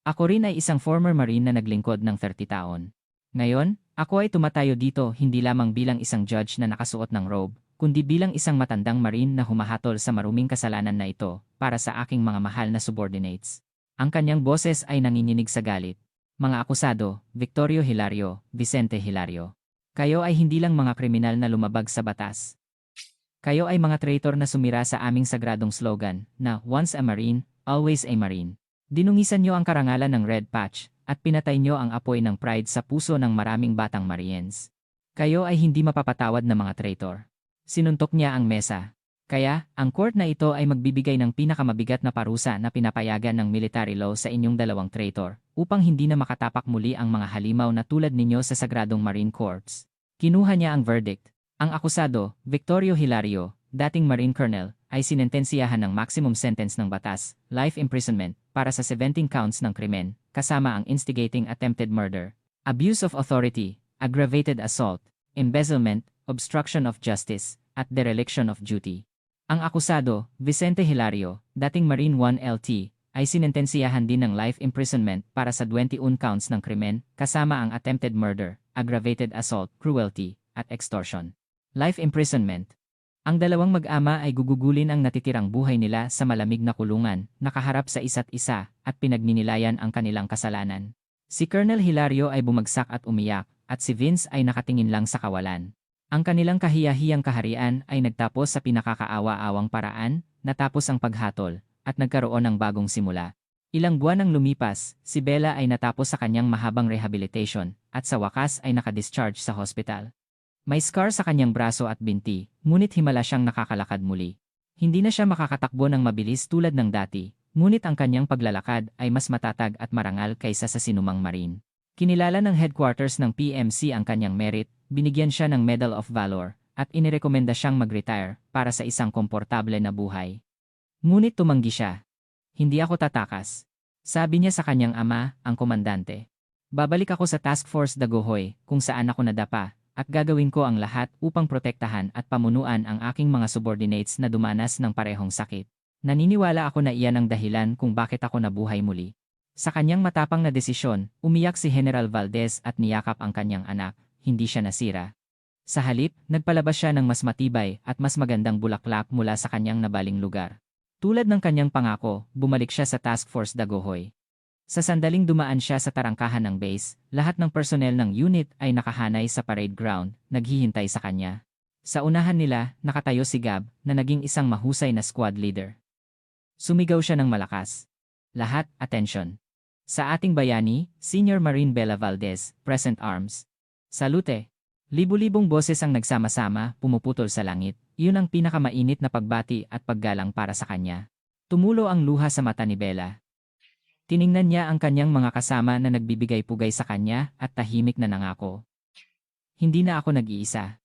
Ako rin ay isang former Marine na naglingkod ng 30 taon. Ngayon, ako ay tumatayo dito hindi lamang bilang isang judge na nakasuot ng robe, kundi bilang isang matandang marine na humahatol sa maruming kasalanan na ito para sa aking mga mahal na subordinates. Ang kanyang boses ay nanginginig sa galit. Mga akusado, Victorio Hilario, Vicente Hilario. Kayo ay hindi lang mga kriminal na lumabag sa batas. Kayo ay mga traitor na sumira sa aming sagradong slogan na once a Marine, always a Marine. Dinungisan niyo ang karangalan ng Red Patch at pinatay niyo ang apoy ng pride sa puso ng maraming batang Mariens. Kayo ay hindi mapapatawad na mga traitor. Sinuntok niya ang mesa. Kaya, ang court na ito ay magbibigay ng pinakamabigat na parusa na pinapayagan ng military law sa inyong dalawang traitor upang hindi na makatapak muli ang mga halimaw na tulad ninyo sa Sagradong Marine Corps. Kinuha niya ang verdict. Ang akusado, Victorio Hilario, dating Marine Colonel, ay sinentensiyahan ng maximum sentence ng batas, life imprisonment, para sa 17 counts ng krimen, kasama ang instigating attempted murder, abuse of authority, aggravated assault, embezzlement, obstruction of justice, at dereliction of duty. Ang akusado, Vicente Hilario, dating Marine 1 LT, ay sinentensiyahan din ng life imprisonment para sa 21 counts ng krimen, kasama ang attempted murder, aggravated assault, cruelty, at extortion. Life imprisonment. Ang dalawang mag-ama ay gugugulin ang natitirang buhay nila sa malamig na kulungan, nakaharap sa isa't isa, at pinagninilayan ang kanilang kasalanan. Si Colonel Hilario ay bumagsak at umiyak, at si Vince ay nakatingin lang sa kawalan. Ang kanilang kahiyahiyang kaharian ay nagtapos sa pinakakaawa-awang paraan, natapos ang paghatol, at nagkaroon ng bagong simula. Ilang buwan ang lumipas, si Bella ay natapos sa kanyang mahabang rehabilitation, at sa wakas ay nakadischarge sa hospital. May scar sa kanyang braso at binti, ngunit himala siyang nakakalakad muli. Hindi na siya makakatakbo ng mabilis tulad ng dati, ngunit ang kanyang paglalakad ay mas matatag at marangal kaysa sa sinumang marine. Kinilala ng headquarters ng PMC ang kanyang merit, binigyan siya ng Medal of Valor, at inirekomenda siyang mag-retire para sa isang komportable na buhay. Ngunit tumanggi siya. Hindi ako tatakas. Sabi niya sa kanyang ama, ang komandante. Babalik ako sa Task Force Daguhoy, kung saan ako nadapa, at gagawin ko ang lahat upang protektahan at pamunuan ang aking mga subordinates na dumanas ng parehong sakit. Naniniwala ako na iyan ang dahilan kung bakit ako nabuhay muli. Sa kanyang matapang na desisyon, umiyak si General Valdez at niyakap ang kanyang anak, hindi siya nasira. Sa halip, nagpalabas siya ng mas matibay at mas magandang bulaklak mula sa kanyang nabaling lugar. Tulad ng kanyang pangako, bumalik siya sa Task Force Daguhoy. Sa sandaling dumaan siya sa tarangkahan ng base, lahat ng personnel ng unit ay nakahanay sa parade ground, naghihintay sa kanya. Sa unahan nila, nakatayo si Gab, na naging isang mahusay na squad leader. Sumigaw siya ng malakas. Lahat, attention. Sa ating bayani, Senior Marine Bella Valdez, present arms. Salute! Libu-libong boses ang nagsama-sama, pumuputol sa langit. Iyon ang pinakamainit na pagbati at paggalang para sa kanya. Tumulo ang luha sa mata ni Bella. Tiningnan niya ang kanyang mga kasama na nagbibigay-pugay sa kanya at tahimik na nangako. Hindi na ako nag-iisa.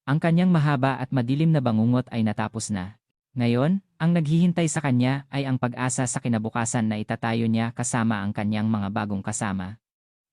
Ang kanyang mahaba at madilim na bangungot ay natapos na. Ngayon, ang naghihintay sa kanya ay ang pag-asa sa kinabukasan na itatayo niya kasama ang kanyang mga bagong kasama.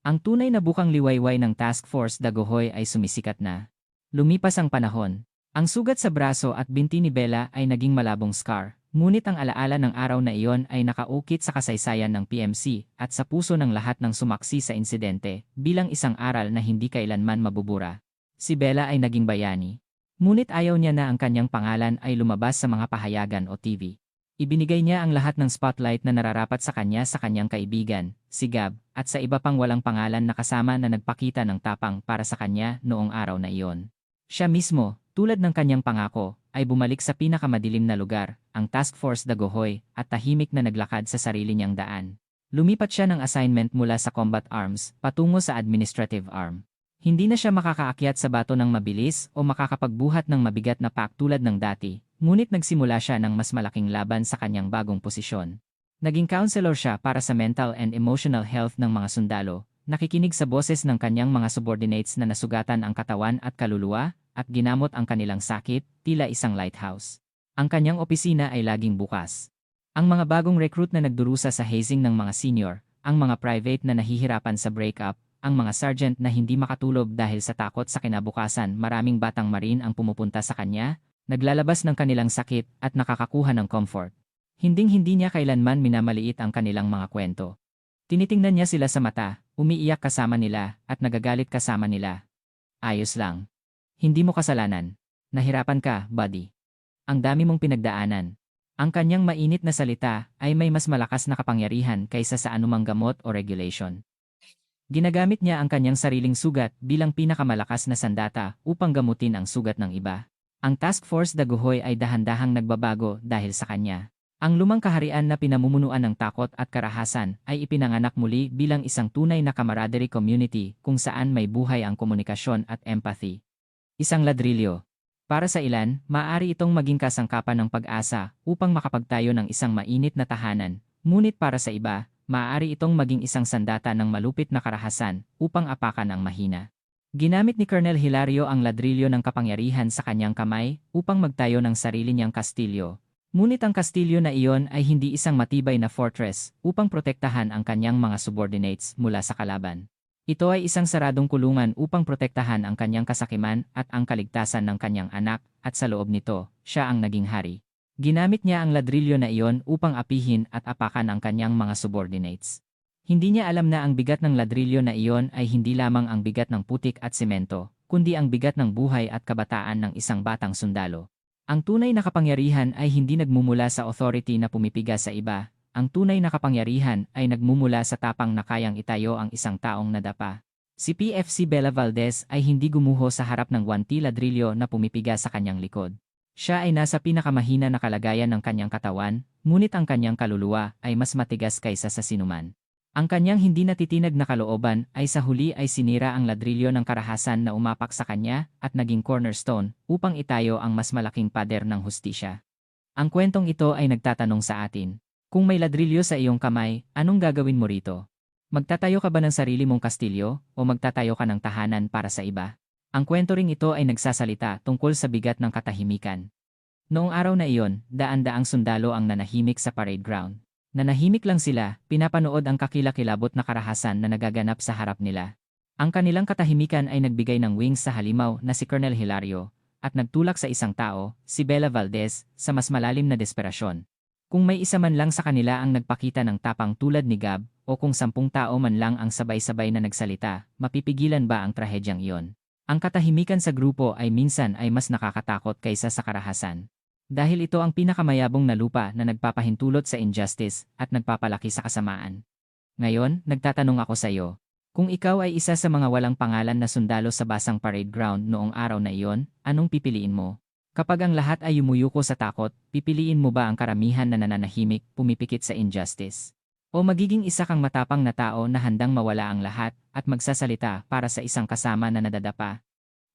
Ang tunay na bukang liwayway ng Task Force Daguhoy ay sumisikat na. Lumipas ang panahon. Ang sugat sa braso at binti ni Bella ay naging malabong scar. Ngunit ang alaala ng araw na iyon ay nakaukit sa kasaysayan ng PMC at sa puso ng lahat ng sumaksi sa insidente bilang isang aral na hindi kailanman mabubura. Si Bella ay naging bayani. Ngunit ayaw niya na ang kanyang pangalan ay lumabas sa mga pahayagan o TV. Ibinigay niya ang lahat ng spotlight na nararapat sa kanyang kaibigan, si Gab, at sa iba pang walang pangalan na kasama na nagpakita ng tapang para sa kanya noong araw na iyon. Siya mismo, tulad ng kanyang pangako, ay bumalik sa pinakamadilim na lugar, ang Task Force Daguhoy, at tahimik na naglakad sa sarili niyang daan. Lumipat siya ng assignment mula sa combat arms, patungo sa administrative arm. Hindi na siya makakaakyat sa bato ng mabilis o makakapagbuhat ng mabigat na pack tulad ng dati, ngunit nagsimula siya ng mas malaking laban sa kanyang bagong posisyon. Naging counselor siya para sa mental and emotional health ng mga sundalo, nakikinig sa boses ng kanyang mga subordinates na nasugatan ang katawan at kaluluwa, at ginamot ang kanilang sakit, tila isang lighthouse. Ang kanyang opisina ay laging bukas. Ang mga bagong recruit na nagdurusa sa hazing ng mga senior, ang mga private na nahihirapan sa breakup, ang mga sergeant na hindi makatulog dahil sa takot sa kinabukasan, maraming batang marine ang pumupunta sa kanya, naglalabas ng kanilang sakit at nakakakuha ng comfort. Hinding-hindi niya kailanman minamaliit ang kanilang mga kwento. Tinitingnan niya sila sa mata, umiiyak kasama nila, at nagagalit kasama nila. Ayos lang. Hindi mo kasalanan. Nahirapan ka, buddy. Ang dami mong pinagdaanan. Ang kanyang mainit na salita ay may mas malakas na kapangyarihan kaysa sa anumang gamot o regulation. Ginagamit niya ang kanyang sariling sugat bilang pinakamalakas na sandata upang gamutin ang sugat ng iba. Ang Task Force Daguhoy ay dahan-dahang nagbabago dahil sa kanya. Ang lumang kaharian na pinamumunuan ng takot at karahasan ay ipinanganak muli bilang isang tunay na camaraderie community kung saan may buhay ang komunikasyon at empathy. Isang ladrilyo. Para sa ilan, maaari itong maging kasangkapan ng pag-asa upang makapagtayo ng isang mainit na tahanan, ngunit para sa iba, maaari itong maging isang sandata ng malupit na karahasan upang apakan ang mahina. Ginamit ni Colonel Hilario ang ladrilyo ng kapangyarihan sa kanyang kamay upang magtayo ng sarili niyang kastilyo. Ngunit ang kastilyo na iyon ay hindi isang matibay na fortress upang protektahan ang kanyang mga subordinates mula sa kalaban. Ito ay isang saradong kulungan upang protektahan ang kanyang kasakiman at ang kaligtasan ng kanyang anak, at sa loob nito, siya ang naging hari. Ginamit niya ang ladrilyo na iyon upang apihin at apakan ang kanyang mga subordinates. Hindi niya alam na ang bigat ng ladrilyo na iyon ay hindi lamang ang bigat ng putik at semento, kundi ang bigat ng buhay at kabataan ng isang batang sundalo. Ang tunay na kapangyarihan ay hindi nagmumula sa authority na pumipiga sa iba. Ang tunay na kapangyarihan ay nagmumula sa tapang na kayang itayo ang isang taong nadapa. Si PFC Bella Valdez ay hindi gumuho sa harap ng 1T ladrilyo na pumipiga sa kanyang likod. Siya ay nasa pinakamahina na kalagayan ng kanyang katawan, ngunit ang kanyang kaluluwa ay mas matigas kaysa sa sinuman. Ang kanyang hindi natitinag na kalooban ay sa huli ay sinira ang ladrilyo ng karahasan na umapak sa kanya at naging cornerstone upang itayo ang mas malaking pader ng hustisya. Ang kwentong ito ay nagtatanong sa atin. Kung may ladrilyo sa iyong kamay, anong gagawin mo rito? Magtatayo ka ba ng sarili mong kastilyo o magtatayo ka ng tahanan para sa iba? Ang kwento ring ito ay nagsasalita tungkol sa bigat ng katahimikan. Noong araw na iyon, daan-daang sundalo ang nanahimik sa parade ground. Nanahimik lang sila, pinapanood ang kakilakilabot na karahasan na nagaganap sa harap nila. Ang kanilang katahimikan ay nagbigay ng wings sa halimaw na si Colonel Hilario at nagtulak sa isang tao, si Bella Valdez, sa mas malalim na desperasyon. Kung may isa man lang sa kanila ang nagpakita ng tapang tulad ni Gab, o kung 10 tao man lang ang sabay-sabay na nagsalita, mapipigilan ba ang trahedyang iyon? Ang katahimikan sa grupo ay minsan ay mas nakakatakot kaysa sa karahasan. Dahil ito ang pinakamayabong na lupa na nagpapahintulot sa injustice at nagpapalaki sa kasamaan. Ngayon, nagtatanong ako sa iyo. Kung ikaw ay isa sa mga walang pangalan na sundalo sa basang parade ground noong araw na iyon, anong pipiliin mo? Kapag ang lahat ay yumuyuko sa takot, pipiliin mo ba ang karamihan na nananahimik, pumipikit sa injustice? O magiging isa kang matapang na tao na handang mawala ang lahat at magsasalita para sa isang kasama na nadadapa?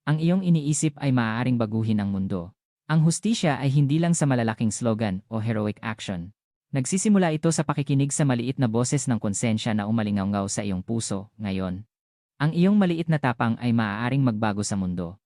Ang iyong iniisip ay maaaring baguhin ang mundo. Ang hustisya ay hindi lang sa malalaking slogan o heroic action. Nagsisimula ito sa pakikinig sa maliit na boses ng konsensya na umalingaw sa iyong puso, ngayon. Ang iyong maliit na tapang ay maaaring magbago sa mundo.